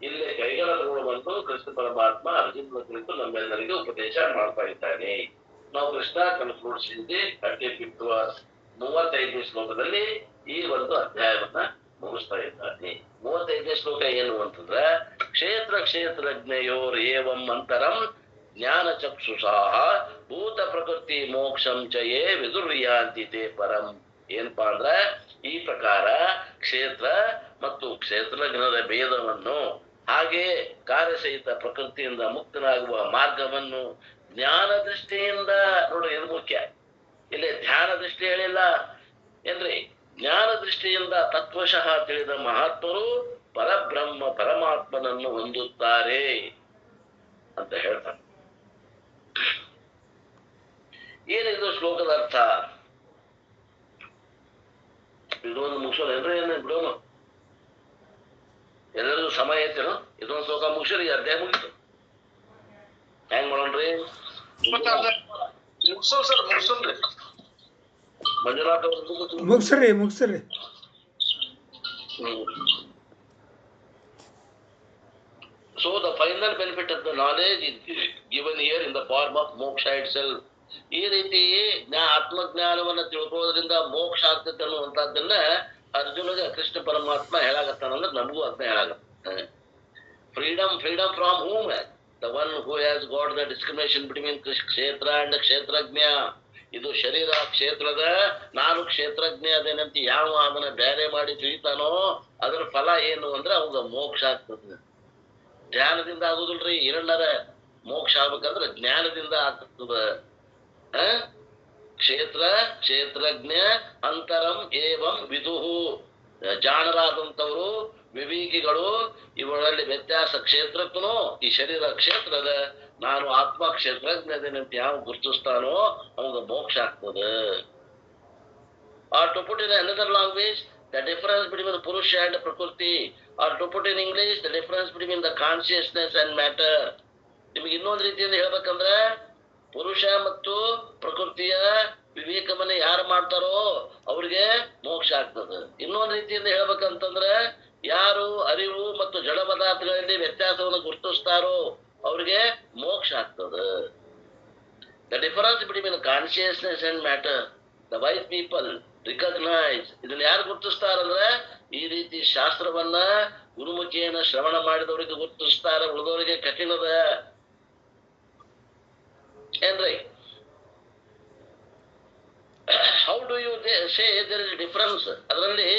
ಇಲ್ಲಿ ಕೈಗೊಳ್ಳಲು ಕೃಷ್ಣ ಪರಮಾತ್ಮ ಅರ್ಜುನ ಕುರಿತು ನಮ್ಮೆಲ್ಲರಿಗೂ ಉಪದೇಶ ಮಾಡ್ತಾ ಇದ್ದಾನೆ. ನಾವು ಕೃಷ್ಣ ಕನ್ಕ್ಲೂಡ್ಸ್ ಹಿಂದೆ 35ನೇ ಶ್ಲೋಕದಲ್ಲಿ ಈ ಒಂದು ಅಧ್ಯಾಯವನ್ನ ಮುಗಿಸ್ತಾ ಇದ್ದಾನೆ. 35ನೇ ಶ್ಲೋಕ ಏನು ಅಂತಂದ್ರ ಕ್ಷೇತ್ರ ಕ್ಷೇತ್ರಜ್ಞಯೋರ್ ಏವಂ ಅಂತರಂ ಜ್ಞಾನ ಚಕ್ಷುಷಾಹ ಭೂತ ಪ್ರಕೃತಿ ಮೋಕ್ಷಂ ಚಯೇ ವಿದುರ್ಯಾಂತಿ ತೇ ಪರಂ. ಏನಪ್ಪಾ ಅಂದ್ರ ಈ ಪ್ರಕಾರ ಕ್ಷೇತ್ರ ಮತ್ತು ಕ್ಷೇತ್ರಜ್ಞರ ಭೇದವನ್ನು ಹಾಗೆ ಕಾರ್ಯಸಹಿತ ಪ್ರಕೃತಿಯಿಂದ ಮುಕ್ತನಾಗುವ ಮಾರ್ಗವನ್ನು ಜ್ಞಾನ ದೃಷ್ಟಿಯಿಂದ ನೋಡಿ. ಇದು ಮುಖ್ಯ. ಇಲ್ಲಿ ಧ್ಯಾನ ದೃಷ್ಟಿ ಹೇಳಿಲ್ಲ ಏನ್ರಿ. ಜ್ಞಾನ ದೃಷ್ಟಿಯಿಂದ ತತ್ವಶಃ ತಿಳಿದ ಮಹಾತ್ಮರು ಪರಬ್ರಹ್ಮ ಪರಮಾತ್ಮನನ್ನು ಹೊಂದುತ್ತಾರೆ ಅಂತ ಹೇಳ್ತಾರೆ. ಏನಿದು ಶ್ಲೋಕದ ಅರ್ಥ? ಇದೊಂದು ಮುಗಿಸೋಣ ಏನ್ರಿ, ಏನ ಬಿಡೋಣ? ಎಲ್ಲರಿಗೂ ಸಮಯ ಐತೇನು? ಇದೊಂದು ಶ್ಲೋಕ ಮುಗಿಸ್ರಿ, ಅಧ್ಯಾಯ ಮುಗಿತು. ಹೆಂಗ್ ಮಾಡೋಣ್ರಿ? ಮುಗಿಸೋಣ್ರಿ. Manjunath ಮುಗಿಸ್ರಿ. So the final benefit of the knowledge is given here in the form of moksha itself. ಈ ರೀತಿ ಆತ್ಮಜ್ಞಾನವನ್ನ ತಿಳ್ಕೊಳ್ಳೋದ್ರಿಂದ ಮೋಕ್ಷ ಆಗ್ತದೆ ಅನ್ನುವಂಥದ್ದನ್ನ ಅರ್ಜುನಿಗೆ ಕೃಷ್ಣ ಪರಮಾತ್ಮ ಹೇಳಾಗತ್ತಾನಂದ್ರೆ ನಮಗೂ ಅದನ್ನ ಹೇಳಾಗತ್ತ. Freedom from whom? The one who has got the discrimination between kshetra and kshetrajna. ಇದು ಶರೀರ ಕ್ಷೇತ್ರದ, ನಾನು ಕ್ಷೇತ್ರಜ್ಞ ಅದೇನಂತ ಯಾವ ಅದನ್ನ ಬೇರೆ ಮಾಡಿ ತಿಳಿತಾನೋ ಅದರ ಫಲ ಏನು ಅಂದ್ರೆ ಅವಾಗ ಮೋಕ್ಷ ಆಗ್ತದೆ. ಧ್ಯಾನದಿಂದ ಆಗುದಿಲ್ರಿ. ಏನನ್ನಾರ ಮೋಕ್ಷ ಆಗ್ಬೇಕಂದ್ರೆ ಜ್ಞಾನದಿಂದ ಆಗ್ತದ. ಕ್ಷೇತ್ರಜ್ಞ ಅಂತರಂ ಏವಂ ವಿದುಹು. ಜಾಣರಾದಂಥವರು ವಿವೇಕಿಗಳು ಇವುಗಳಲ್ಲಿ ವ್ಯತ್ಯಾಸ. ಕ್ಷೇತ್ರಕ್ಕೂ ಈ ಶರೀರ ಕ್ಷೇತ್ರದ, ನಾನು ಆತ್ಮ ಕ್ಷೇತ್ರಜ್ಞದೇನಂತ ಯಾವ ಗುರುತಿಸ್ತಾನೋ ಅವಾಗ ಮೋಕ್ಷ ಆಗ್ತದೆ. Or to put in another language, the difference between the Purusha and Prakriti, or to put in English, the difference between the consciousness and matter. ನಿಮಗೆ ಇನ್ನೊಂದು ರೀತಿಯಿಂದ ಹೇಳ್ಬೇಕಂದ್ರೆ ಪುರುಷ ಮತ್ತು ಪ್ರಕೃತಿಯ ವಿವೇಕವನ್ನ ಯಾರು ಮಾಡ್ತಾರೋ ಅವ್ರಿಗೆ ಮೋಕ್ಷ ಆಗ್ತದೆ. ಇನ್ನೊಂದು ರೀತಿಯಿಂದ ಹೇಳ್ಬೇಕಂತಂದ್ರೆ ಯಾರು ಅರಿವು ಮತ್ತು ಜಡ ಪದಾರ್ಥಗಳಲ್ಲಿ ವ್ಯತ್ಯಾಸವನ್ನು ಗುರುತಿಸ್ತಾರೋ ಅವ್ರಿಗೆ ಮೋಕ್ಷ ಆಗ್ತದೆ. The difference between consciousness and matter, the wise people recognise. ಇದನ್ನ ಯಾರು ಗುರುತಿಸ್ತಾರಂದ್ರೆ ಈ ರೀತಿ ಶಾಸ್ತ್ರವನ್ನ ಗುರುಮುಖಿಯನ್ನ ಶ್ರವಣ ಮಾಡಿದವರಿಗೆ ಗುರುತಿಸ್ತಾರ, ಉಳಿದವರಿಗೆ ಕಠಿಣದ ಏನ್ರಿ. How do you say there is difference? ಅದರಲ್ಲಿ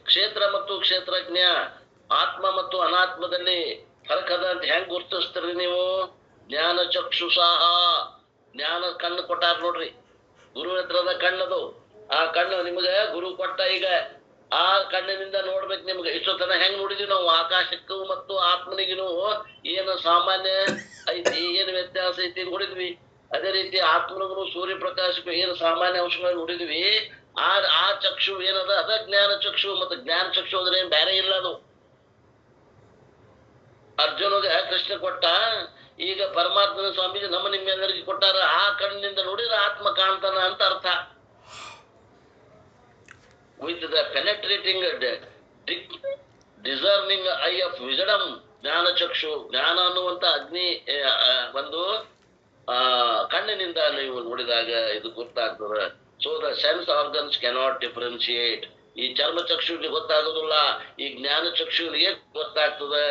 ಕ್ಷೇತ್ರ ಮತ್ತು ಕ್ಷೇತ್ರಜ್ಞ, ಆತ್ಮ ಮತ್ತು ಅನಾತ್ಮದಲ್ಲಿ ಫರಕ್ ಅದ ಅಂತ ಹೆಂಗ್ ಗುರುತಿಸ್ತೀರಿ ನೀವು? ಜ್ಞಾನ ಚಕ್ಷುಷಾಹ. ಜ್ಞಾನ ಕಣ್ಣು ಕೊಟ್ಟಾರ ನೋಡ್ರಿ, ಗುರು ಹತ್ರದ ಕಣ್ಣದು. ಆ ಕಣ್ಣು ನಿಮ್ಗೆ ಗುರು ಕೊಟ್ಟ. ಈಗ ಆ ಕಣ್ಣಿನಿಂದ ನೋಡ್ಬೇಕು ನಿಮ್ಗೆ. ಇಷ್ಟೊತ್ತನ ಹೆಂಗ್ ನೋಡಿದ್ವಿ ನಾವು? ಆಕಾಶಕ್ಕೂ ಮತ್ತು ಆತ್ಮನಿಗೂ ಏನು ಸಾಮಾನ್ಯ ಐತಿ, ಏನು ವ್ಯತ್ಯಾಸ ಐತಿ ನೋಡಿದ್ವಿ. ಅದೇ ರೀತಿ ಆತ್ಮನಿಗೂ ಸೂರ್ಯಪ್ರಕಾಶಕ್ಕೂ ಏನು ಸಾಮಾನ್ಯ ಅಂಶಗಳನ್ನು ನೋಡಿದ್ವಿ. ಆ ಚಕ್ಷು ಏನದ ಅದ ಜ್ಞಾನ ಚಕ್ಷು. ಮತ್ತು ಜ್ಞಾನ ಚಕ್ಷು ಅಂದ್ರೆ ಏನ್ ಬೇರೆ ಇಲ್ಲ ಅದು. ಅರ್ಜುನಗೆ ಕೃಷ್ಣ ಕೊಟ್ಟ, ಈಗ ಪರಮಾತ್ಮನ ಸ್ವಾಮೀಜಿ ನಮ್ಮ ನಿಮ್ಮೆಲ್ಲರಿಗೆ ಕೊಟ್ಟಾರ. ಆ ಕಣ್ಣಿನಿಂದ ನೋಡಿದ್ರೆ ಆತ್ಮ ಕಾಣ್ತಾನ ಅಂತ ಅರ್ಥ. With the penetrating, discerning eye of wisdom, ಜ್ಞಾನ ಚಕ್ಷು, ಜ್ಞಾನ ಅನ್ನುವಂತ ಅಗ್ನಿ ಒಂದು ಕಣ್ಣಿನಿಂದ ನೀವು ನೋಡಿದಾಗ ಇದು ಗೊತ್ತಾಗ್ತದೆ. So the sense organs cannot differentiate. ಈ ಚರ್ಮ ಚಕ್ಷುವಿಗೆ ಗೊತ್ತಾಗೋದಿಲ್ಲ, ಈ ಜ್ಞಾನ ಚಕ್ಷುವಿಗೆ ಗೊತ್ತಾಗ್ತದೆ.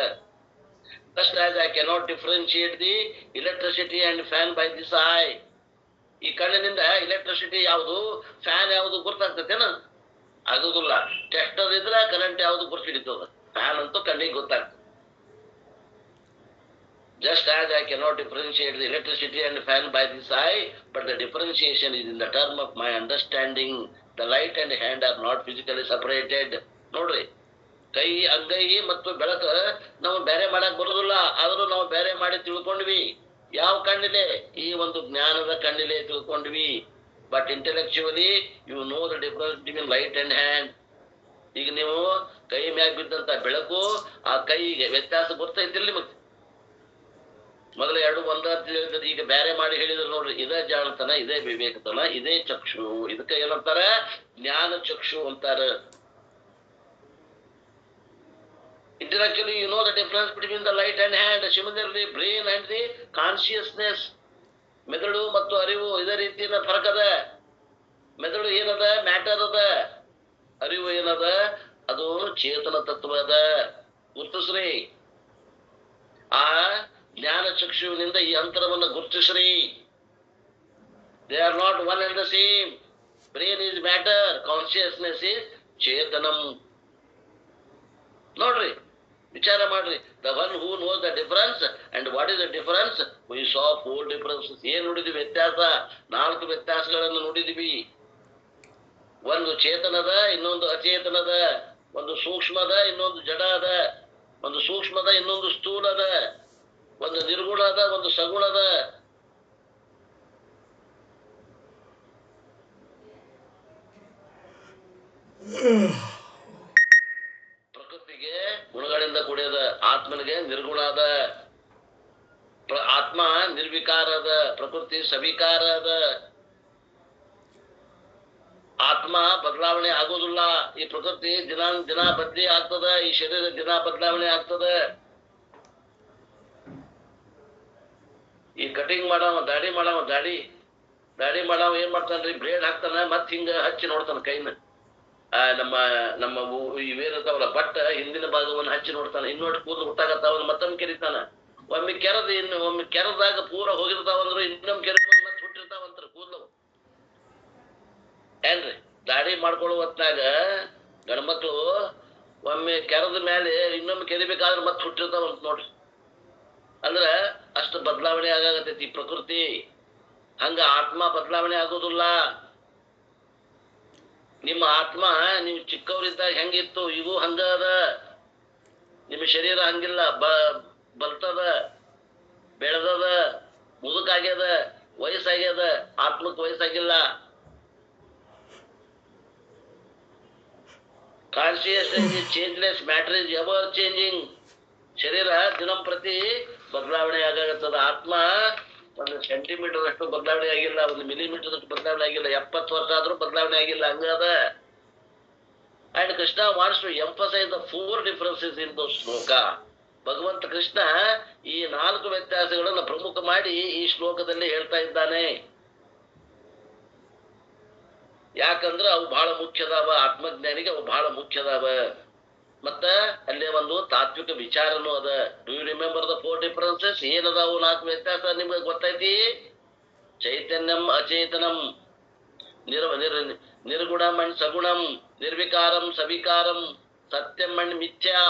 Just as I cannot differentiate the electricity and fan by this eye. ಈ ಕಣ್ಣಿನಿಂದ ಎಲೆಕ್ಟ್ರಿಸಿಟಿ ಯಾವುದು, ಫ್ಯಾನ್ ಯಾವುದು ಗೊತ್ತಾಗ್ತದೇನ? ಆಗುದಿಲ್ಲ. ಟೆಸ್ಟರ್ ಇದ್ರೆ ಕರೆಂಟ್ ಯಾವುದು ಗುರ್ತು ಹಿಡಿತದ. ಫ್ಯಾನ್ ಅಂತೂ ಕಣ್ಣಿಗೆ ಗೊತ್ತಾಗ್ತದೆ. Just as I cannot differentiate the electricity and fan by this eye, but the differentiation is in the term of my understanding. The light and hand are not physically separated. ನೋಡ್ರಿ, ಕೈ ಅಂಗೈ ಮತ್ತು ಬೆಳಕ ನಾವು ಬೇರೆ ಮಾಡಕ್ ಬರುದಿಲ್ಲ, ಆದ್ರೂ ನಾವು ಬೇರೆ ಮಾಡಿ ತಿಳ್ಕೊಂಡ್ವಿ. ಯಾವ ಕಣ್ಣಿಲೆ? ಈ ಒಂದು ಜ್ಞಾನದ ಕಣ್ಣಿಲೆ ತಿಳ್ಕೊಂಡ್ವಿ. But intellectually you know the difference between light and hand. ಈಗ ನೀವು ಕೈ ಮ್ಯಾಗ ಬಿದ್ದಂತ ಬೆಳಕು ಆ ಕೈಗೆ ವ್ಯತ್ಯಾಸ ಗೊತ್ತೈತಿಲ್ಲ ನಿಮಗೆ? ಮೊದಲು ಎರಡು ಒಂದ ಅಂತ ಹೇಳಿದ್ರೆ ಈಗ ಬೇರೆ ಮಾಡಿ ಹೇಳಿದ್ರು ನೋಡ್ರಿ, ಇದೇ ಜಾಣತನ, ಇದೇ ವಿವೇಕತನ, ಇದೇ ಚಕ್ಷು. ಇದಕ್ಕೆ ಏನಂತಾರ? ಜ್ಞಾನ ಚಕ್ಷು ಅಂತಾರ. Intellectually, you know the difference between the light and hand. Similarly, brain and the consciousness. ಮೆದುಳು ಮತ್ತು ಅರಿವು ಇದೇ ರೀತಿಯ ಫರಕ್ ಅದ. ಮೆದುಳು ಏನದ? ಮ್ಯಾಟರ್ ಅದ. ಅರಿವು ಏನದ? ಅದು ಚೇತನ ತತ್ವ ಅದ. ಗುರುತಿಸ್ರಿ. ಆ ಜ್ಞಾನ ಚಕ್ಷುವಿನಿಂದ ಈ ಅಂತರವನ್ನು ಗುರುತಿಸ್ರಿ. They are not one and the same. Brain is matter, consciousness is ಚೇತನಂ. ನೋಡ್ರಿ, ವಿಚಾರ ಮಾಡ್ರಿ. The one who knows the difference. And what is the difference? We saw 4 differences. ಏನ್ ನೋಡಿದ್ವಿ? ವ್ಯತ್ಯಾಸ. 4 ವ್ಯತ್ಯಾಸಗಳನ್ನು ನೋಡಿದ್ವಿ. ಒಂದು ಚೇತನದ, ಇನ್ನೊಂದು ಅಚೇತನದ, ಒಂದು ಸೂಕ್ಷ್ಮದ, ಇನ್ನೊಂದು ಜಡ ಅದ, ಒಂದು ಸೂಕ್ಷ್ಮದ, ಇನ್ನೊಂದು ಸ್ಥೂಲದ, ಒಂದು ನಿರ್ಗುಣದ, ಒಂದು ಸಗುಣದ. ಪ್ರಕೃತಿಗೆ ಗುಣಗಳಿಂದ ಕೂಡಿಯದ, ಆತ್ಮನಿಗೆ ನಿರ್ಗುಣ ಅದ. ಆತ್ಮ ನಿರ್ವಿಕಾರ ಅದ, ಪ್ರಕೃತಿ ಸವಿಕಾರ ಅದ. ಆತ್ಮ ಬದಲಾವಣೆ ಆಗೋದಿಲ್ಲ. ಈ ಪ್ರಕೃತಿ ದಿನ ಬದಲಿ ಆಗ್ತದ, ಈ ಶರೀರ ದಿನ ಬದಲಾವಣೆ ಆಗ್ತದ. ಈ ಕಟಿಂಗ್ ಮಾಡವ, ದಾಡಿ ಮಾಡವ ಏನ್ ಮಾಡ್ತಾನ್ರಿ? ಬ್ಲೇಡ್ ಹಾಕ್ತಾನ, ಮತ್ ಹಿಂಗ ಹಚ್ಚಿ ನೋಡ್ತಾನ ಕೈನ. ನಮ್ಮ ಇವೇನಿರ್ತಾವಲ್ಲ ಬಟ್ಟ ಹಿಂದಿನ ಭಾಗವನ್ನು ಹಚ್ಚಿ ನೋಡ್ತಾನ. ಇನ್ನೊಟ್ಟು ಕೂದಲು ಹುಟ್ಟಾಗತ್ತಾವ, ಮತ್ತೊಮ್ಮೆ ಕೆರಿತಾನ. ಒಮ್ಮೆ ಕೆರದಾಗ ಪೂರ ಹೋಗಿರ್ತಾವಂದ್ರು ಇನ್ನೊಮ್ಮೆ ಕೆರೆ ಮತ್ತೆ ಹುಟ್ಟಿರ್ತಾವಂತಾರ ಕೂದಲು. ಏನ್ರಿ? ದಾಡಿ ಮಾಡ್ಕೊಳ್ಳೋ ಹೊತ್ನಾಗ ಗಂಡ್ಮಕ್ಳು ಒಮ್ಮೆ ಕೆರದ ಮೇಲೆ ಇನ್ನೊಮ್ಮೆ ಕೆರಿಬೇಕಾದ್ರೆ ಮತ್ತೆ ಹುಟ್ಟಿರ್ತಾವಂತ ನೋಡ್ರಿ. ಅಂದ್ರ ಅಷ್ಟು ಬದಲಾವಣೆ ಆಗಾಗತೈತಿ ಈ ಪ್ರಕೃತಿ. ಹಂಗ ಆತ್ಮ ಬದಲಾವಣೆ ಆಗೋದಿಲ್ಲ. ನಿಮ್ಮ ಆತ್ಮ ನೀವು ಚಿಕ್ಕವರಿದ್ದಾಗ ಹೆಂಗಿತ್ತು ಇವು ಹಂಗ ಅದ. ನಿಮ್ಮ ಶರೀರ ಹಂಗಿಲ್ಲ, ಬಲ್ತದ, ಬೆಳೆದದ, ಮುದುಕಾಗ್ಯದ, ವಯಸ್ಸಾಗ್ಯದ. ಆತ್ಮಕ್ ವಯಸ್ಸಾಗಿಲ್ಲ. Consciousness is changeless, matter is ever changing. ಶರೀರ ದಿನಂಪ್ರತಿ ಬದಲಾವಣೆ ಆಗಾಗತ್ತದ. ಆತ್ಮ 1 ಸೆಂಟಿಮೀಟರ್ ಅಷ್ಟು ಬದಲಾವಣೆ ಆಗಿಲ್ಲ, 1 ಮಿಲಿಮೀಟರ್ ಅಷ್ಟು ಬದಲಾವಣೆ ಆಗಿಲ್ಲ. 70 ವರ್ಷ ಆದ್ರೂ ಬದಲಾವಣೆ ಆಗಿಲ್ಲ. ಹಂಗದ. And Krishna wants to emphasize the 4 differences in those shloka. ಭಗವಂತ ಕೃಷ್ಣ ಈ 4 ವ್ಯತ್ಯಾಸಗಳನ್ನು ಪ್ರಮುಖ ಮಾಡಿ ಈ ಶ್ಲೋಕದಲ್ಲಿ ಹೇಳ್ತಾ ಇದ್ದಾನೆ. ಯಾಕಂದ್ರೆ ಅವು ಬಹಳ ಮುಖ್ಯದಾವ. ಆತ್ಮಜ್ಞಾನಿಗೆ ಅವು ಬಹಳ ಮುಖ್ಯದಾವ. ಮತ್ತ ಅಲ್ಲೇ ಒಂದು ತಾತ್ವಿಕ ವಿಚಾರನೂ ಅದ. Do you remember the 4 differences? ಏನದಾವು 4 ವ್ಯತ್ಯಾಸ ನಿಮ್ಗೆ ಗೊತ್ತೈತಿ? ಚೈತನ್ಯಂ ಅಚೇತನಂ, ನಿರ್ಗುಣಂ ಅಂಡ್ ಸಗುಣಂ, ನಿರ್ವಿಕಾರಂ ಸವಿಕಾರಂ, ಸತ್ಯಂ ಅಂಡ್ ಮಿಥ್ಯಾ.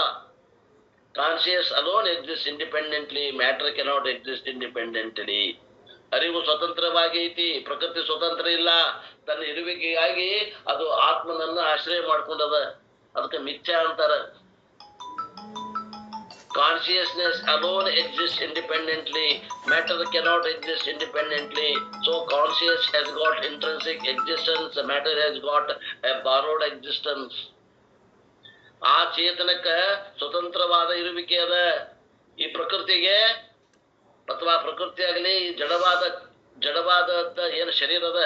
Conscious alone exist independently, matter cannot exist independently. ಅರಿವು ಸ್ವತಂತ್ರವಾಗಿ ಐತಿ, ಪ್ರಕೃತಿ ಸ್ವತಂತ್ರ ಇಲ್ಲ. ತನ್ನ ಇರುವಿಕೆಗಾಗಿ ಅದು ಆತ್ಮನನ್ನ ಆಶ್ರಯ ಮಾಡ್ಕೊಂಡದ. ಅದಕ್ಕೆ ಮಿಥ್ಯಾ ಅಂತಾರ. Consciousness alone exists independently. Matter cannot exist independently. So conscious has got intrinsic existence. Matter has got a borrowed existence. ಆ ಚೇತನಕ್ಕ ಸ್ವತಂತ್ರವಾದ ಇರುವಿಕೆ ಅದ. ಈ ಪ್ರಕೃತಿಗೆ ಅಥವಾ ಪ್ರಕೃತಿ ಆಗಲಿ ಜಡವಾದ ಏನು ಶರೀರ ಅದ,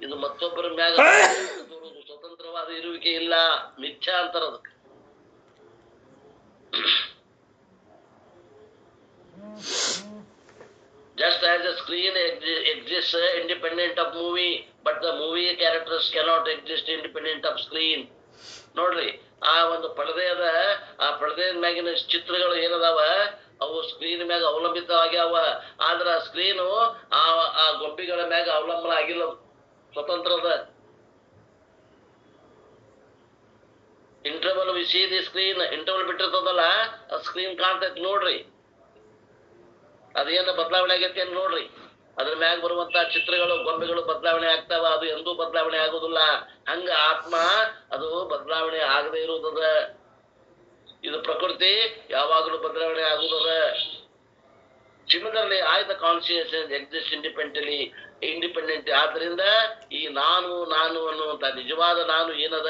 ಇದು ಮತ್ತೊಬ್ಬರ ಮ್ಯಾಗ ಸ್ವತಂತ್ರವಾದ ಇರುವಿಕೆ ಇಲ್ಲ. ಮಿಥ್ಯಾ ಅಂತಾರ ಅದಕ್ಕೆ. Just as the screen exists independent of movie, but the movie characters cannot exist independent of screen. ನೋಡ್ರಿ, ಆ ಒಂದು ಪರದೆ ಅದ, ಆ ಪರದೆ ಮ್ಯಾಗಿನ ಚಿತ್ರಗಳು ಏನದಾವ ಅವು ಸ್ಕ್ರೀನ್ ಮ್ಯಾಗ ಅವಲಂಬಿತವಾಗ್ಯಾವ. ಆದ್ರ ಸ್ಕ್ರೀನು ಆ ಗೊಂಬಿಗಳ ಮ್ಯಾಗ ಅವಲಂಬನ ಆಗಿಲ್ಲ, ಸ್ವತಂತ್ರದ. Interval we see the screen, interval ಬಿಟ್ಟಿರ್ತದಲ್ಲ ಆ ಸ್ಕ್ರೀನ್ ಕಾಣ್ತೈತಿ ನೋಡ್ರಿ. ಅದೇನ ಬದಲಾವಣೆ ಆಗೈತಿ ಅಂತ ನೋಡ್ರಿ. ಅದ್ರ ಮ್ಯಾಗ ಬರುವಂತ ಚಿತ್ರಗಳು ಗೊಂಬೆಗಳು ಬದಲಾವಣೆ ಆಗ್ತಾವ, ಅದು ಎಂದೂ ಬದಲಾವಣೆ ಆಗುದಿಲ್ಲ. ಹಂಗ ಆತ್ಮ ಅದು ಬದಲಾವಣೆ ಆಗದೆ ಇರುವುದದ. ಇದು ಪ್ರಕೃತಿ ಯಾವಾಗಲೂ ಬದಲಾವಣೆ ಆಗುವುದದ. Similarly, the consciousness exists independent. ಆದ್ರಿಂದ ಈ ನಾನು ಅನ್ನುವಂತ ನಿಜವಾದ ನಾನು ಏನದ,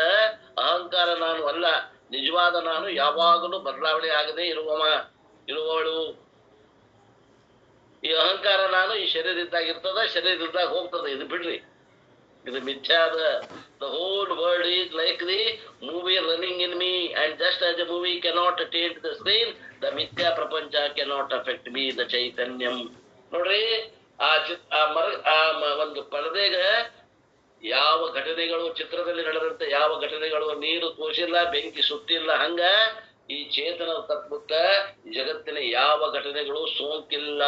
ಅಹಂಕಾರ ನಾನು ಅಲ್ಲ. ನಿಜವಾದ ನಾನು ಯಾವಾಗಲೂ ಬದಲಾವಣೆ ಆಗದೆ ಇರುವವಳು. ಈ ಅಹಂಕಾರ ನಾನು ಈ ಶರೀರದ್ದಾಗಿರ್ತದ, ಶರೀರದಾಗ ಹೋಗ್ತದ. ಇದು ಬಿಡ್ರಿ, ಇದು ಮಿಥ್ಯಾದ. The whole world is like the movie running in me, and just as the movie cannot taint the screen, the mithya prapancha cannot affect me, the chaitanyam. ನೋಡ್ರಿ, ಒಂದು ಪರದೆಗ ಯಾವ ಘಟನೆಗಳು ಚಿತ್ರದಲ್ಲಿ ನಡೆದಂತೆ ಯಾವ ಘಟನೆಗಳು ನೀರು ತೋರಿಸಿಲ್ಲ, ಬೆಂಕಿ ಸುಟ್ಟಿಲ್ಲ, ಹಂಗ ಈ ಚೇತನ ತತ್ವಕ್ಕ ಜಗತ್ತಿನ ಯಾವ ಘಟನೆಗಳು ಸೋಂಕಿಲ್ಲ.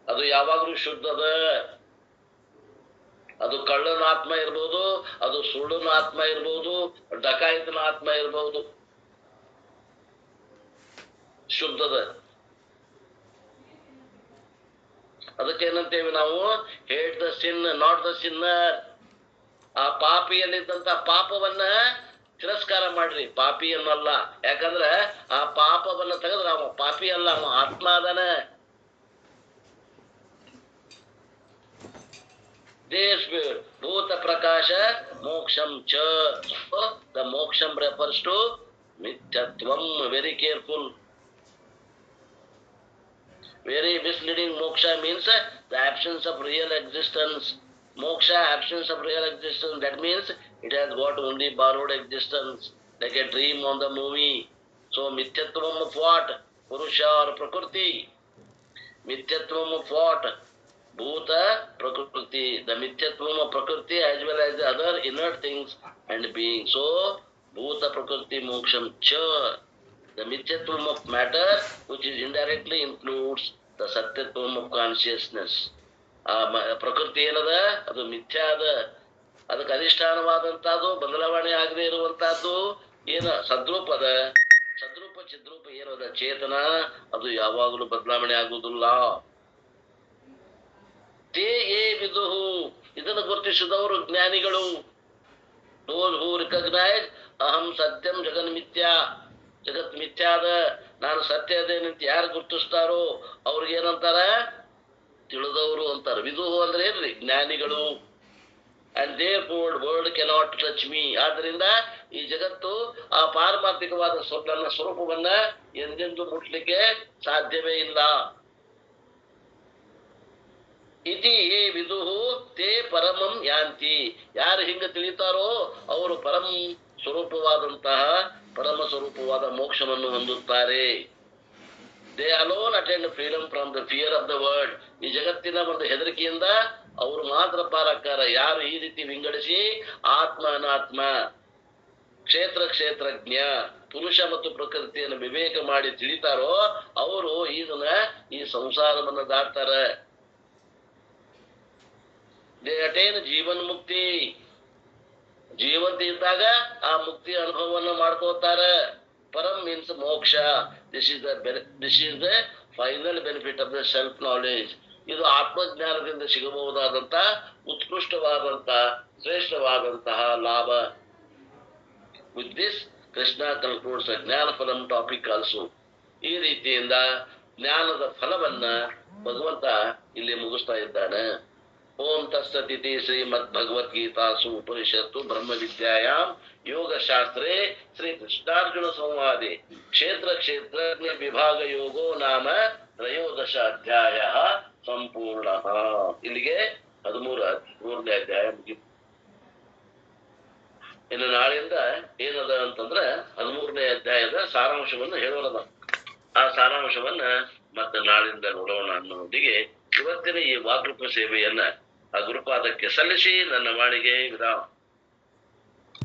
ಅದು ಯಾವಾಗಲೂ ಶುದ್ಧದ. ಅದು ಕಳ್ಳನ ಆತ್ಮ ಇರ್ಬೋದು, ಅದು ಸುಳ್ಳನ ಆತ್ಮ ಇರ್ಬೋದು, ಡಕಾಯಿತನ ಆತ್ಮ ಇರ್ಬೋದು, ಶುದ್ಧದ. ಅದಕ್ಕೇನಂತೇವೆ ನಾವು, hate the sin not the Sinner. ಆ ಪಾಪಿಯಲ್ಲಿದ್ದಂತ ಪಾಪವನ್ನ ತಿರಸ್ಕಾರ ಮಾಡ್ರಿ, ಪಾಪಿಯನ್ನಲ್ಲ. ಯಾಕಂದ್ರ ಆ ಪಾಪವನ್ನ ತೆಗೆದ್ರ ಅವ ಪಾಪಿ ಅಲ್ಲ, ಅವ ಆತ್ಮ ಅದಾನ. ಭೂತ ಪ್ರಕಾಶ ಮೋಕ್ಷಂ ಚ. The moksham refers to mithyatvam. Very careful. Very misleading. Moksha means the absence of real existence. Moksha, absence of real existence. That means it has got only borrowed existence, like a dream on the movie. So mithyatvam of what? Purusha or Prakriti. Mithyatvam of what? Bhuta Prakriti. The mithyatvam of Prakriti as well as the other inert things and beings. So Bhuta Prakriti Moksham Cha. The mithyatvam of matter, which is indirectly includes the satyatvam of consciousness. ಪ್ರಕೃತಿ ಏನದ, ಅದು ಮಿಥ್ಯಾ ಅದ. ಅದಕ್ಕೆ ಅಧಿಷ್ಠಾನವಾದಂತಹದ್ದು, ಬದಲಾವಣೆ ಆಗದೆ ಇರುವಂತಹದ್ದು ಏನ ಸದ್ರೂಪದ. ಸದ್ರೂಪ ಚಿದ್ರೂಪ ಏನದ ಚೇತನ, ಅದು ಯಾವಾಗಲೂ ಬದಲಾವಣೆ ಆಗುವುದಿಲ್ಲ. ತೇ ಏ ವಿದುಹು. ಇದನ್ನು ಗುರುತಿಸಿದವರು ಜ್ಞಾನಿಗಳು. Those who recognize ಅಹಂ ಸತ್ಯಂ ಜಗನ್ ಮಿಥ್ಯಾ. ಜಗತ್ ಮಿಥ್ಯಾದ, ನಾನು ಸತ್ಯ ಅದೇನಂತ ಯಾರು ಗುರುತಿಸ್ತಾರೋ ಅವ್ರಿಗೇನಂತಾರ, ತಿಳಿದವರು ಅಂತಾರ. ವಿದುಹು ಅಂದ್ರೆ ಏನ್ರಿ, ಜ್ಞಾನಿಗಳು. And therefore world cannot touch me. ಆದ್ರಿಂದ ಈ ಜಗತ್ತು ಆ ಪಾರಮಾರ್ಥಿಕವಾದ ನನ್ನ ಸ್ವರೂಪವನ್ನ ಎಂದೆಂದು ಮುಟ್ಲಿಕ್ಕೆ ಸಾಧ್ಯವೇ ಇಲ್ಲ. ಇತಿ ಯೇ ವಿದುಹು ತೇ ಪರಮಂ ಯಾಂತಿ. ಯಾರು ಹಿಂಗ ತಿಳಿತಾರೋ ಅವರು ಪರಮ ಸ್ವರೂಪವಾದಂತಹ ಪರಮ ಸ್ವರೂಪವಾದ ಮೋಕ್ಷವನ್ನು ಹೊಂದುತ್ತಾರೆ. They alone attend freedom from the fear of the world. ಈ ಜಗತ್ತಿನ ಒಂದು ಹೆದರಿಕೆಯಿಂದ ಅವರು ಮಾತ್ರ ಪಾರಾಕಾರ. ಯಾರು ಈ ರೀತಿ ವಿಂಗಡಿಸಿ ಆತ್ಮ ಅನಾತ್ಮ, ಕ್ಷೇತ್ರಜ್ಞ, ಪುರುಷ ಮತ್ತು ಪ್ರಕೃತಿಯನ್ನು ವಿವೇಕ ಮಾಡಿ ತಿಳಿತಾರೋ ಅವರು ಈ ಸಂಸಾರವನ್ನು ದಾಟ್ತಾರೆ. ದೇ ಅಟೈನ್ ಜೀವನ್ ಮುಕ್ತಿ. ಜೀವಂತ ಇದ್ದಾಗ ಆ ಮುಕ್ತಿ ಅನುಭವವನ್ನು ಮಾಡ್ಕೋತಾರೆ. ಪರಂ ಮೀನ್ಸ್ ಮೋಕ್ಷ. This is the final benefit of the self knowledge. ಇದು ಆತ್ಮಜ್ಞಾನದಿಂದ ಸಿಗಬಹುದಾದಂತ ಉತ್ಕೃಷ್ಟವಾದಂತ ಶ್ರೇಷ್ಠವಾದಂತಹ ಲಾಭ. ವಿತ್ ದಿಸ್ ಕೃಷ್ಣ ಕನ್ಕ್ಲೂಡ್ಸ್ ಜ್ಞಾನ ಫಲಂ ಟಾಪಿಕ್ ಆಲ್ಸೋ. ಈ ರೀತಿಯಿಂದ ಜ್ಞಾನದ ಫಲವನ್ನ ಭಗವಂತ ಇಲ್ಲಿ ಮುಗಿಸ್ತಾ ಇದ್ದಾನೆ. ಓಂ ತತ್ಸದಿತಿ ಶ್ರೀಮದ್ ಭಗವದ್ಗೀತಾಸು ಉಪನಿಷತ್ತು ಬ್ರಹ್ಮ ವಿದ್ಯಾಯಾಂ ಯೋಗಶಾಸ್ತ್ರೇ ಶ್ರೀ ಕೃಷ್ಣಾರ್ಜುನ ಸಂವಾದೆ ಕ್ಷೇತ್ರಜ್ಞ ವಿಭಾಗ ಯೋಗೋ ನಾಮ 13 ಅಧ್ಯಾಯ ಸಂಪೂರ್ಣ. ಇಲ್ಲಿಗೆ 13ನೇ ಅಧ್ಯಾಯ ಮುಗಿತು. ಇನ್ನು ನಾಳೆಯಿಂದ ಏನದ ಅಂತಂದ್ರೆ 13ನೇ ಅಧ್ಯಾಯದ ಸಾರಾಂಶವನ್ನು ಹೇಳೋಣ. ಆ ಸಾರಾಂಶವನ್ನ ಮತ್ತೆ ನಾಳಿಂದ ನೋಡೋಣ ಅನ್ನೋದಿಗೆ ಇವತ್ತಿನ ಈ ವಾಕೃಪ ಸೇವೆಯನ್ನ ಆ ಗುರುಪಾದಕ್ಕೆ ಸಲ್ಲಿಸಿ ನನ್ನ ವಾಣಿಗೆ ವಿರಾಮ.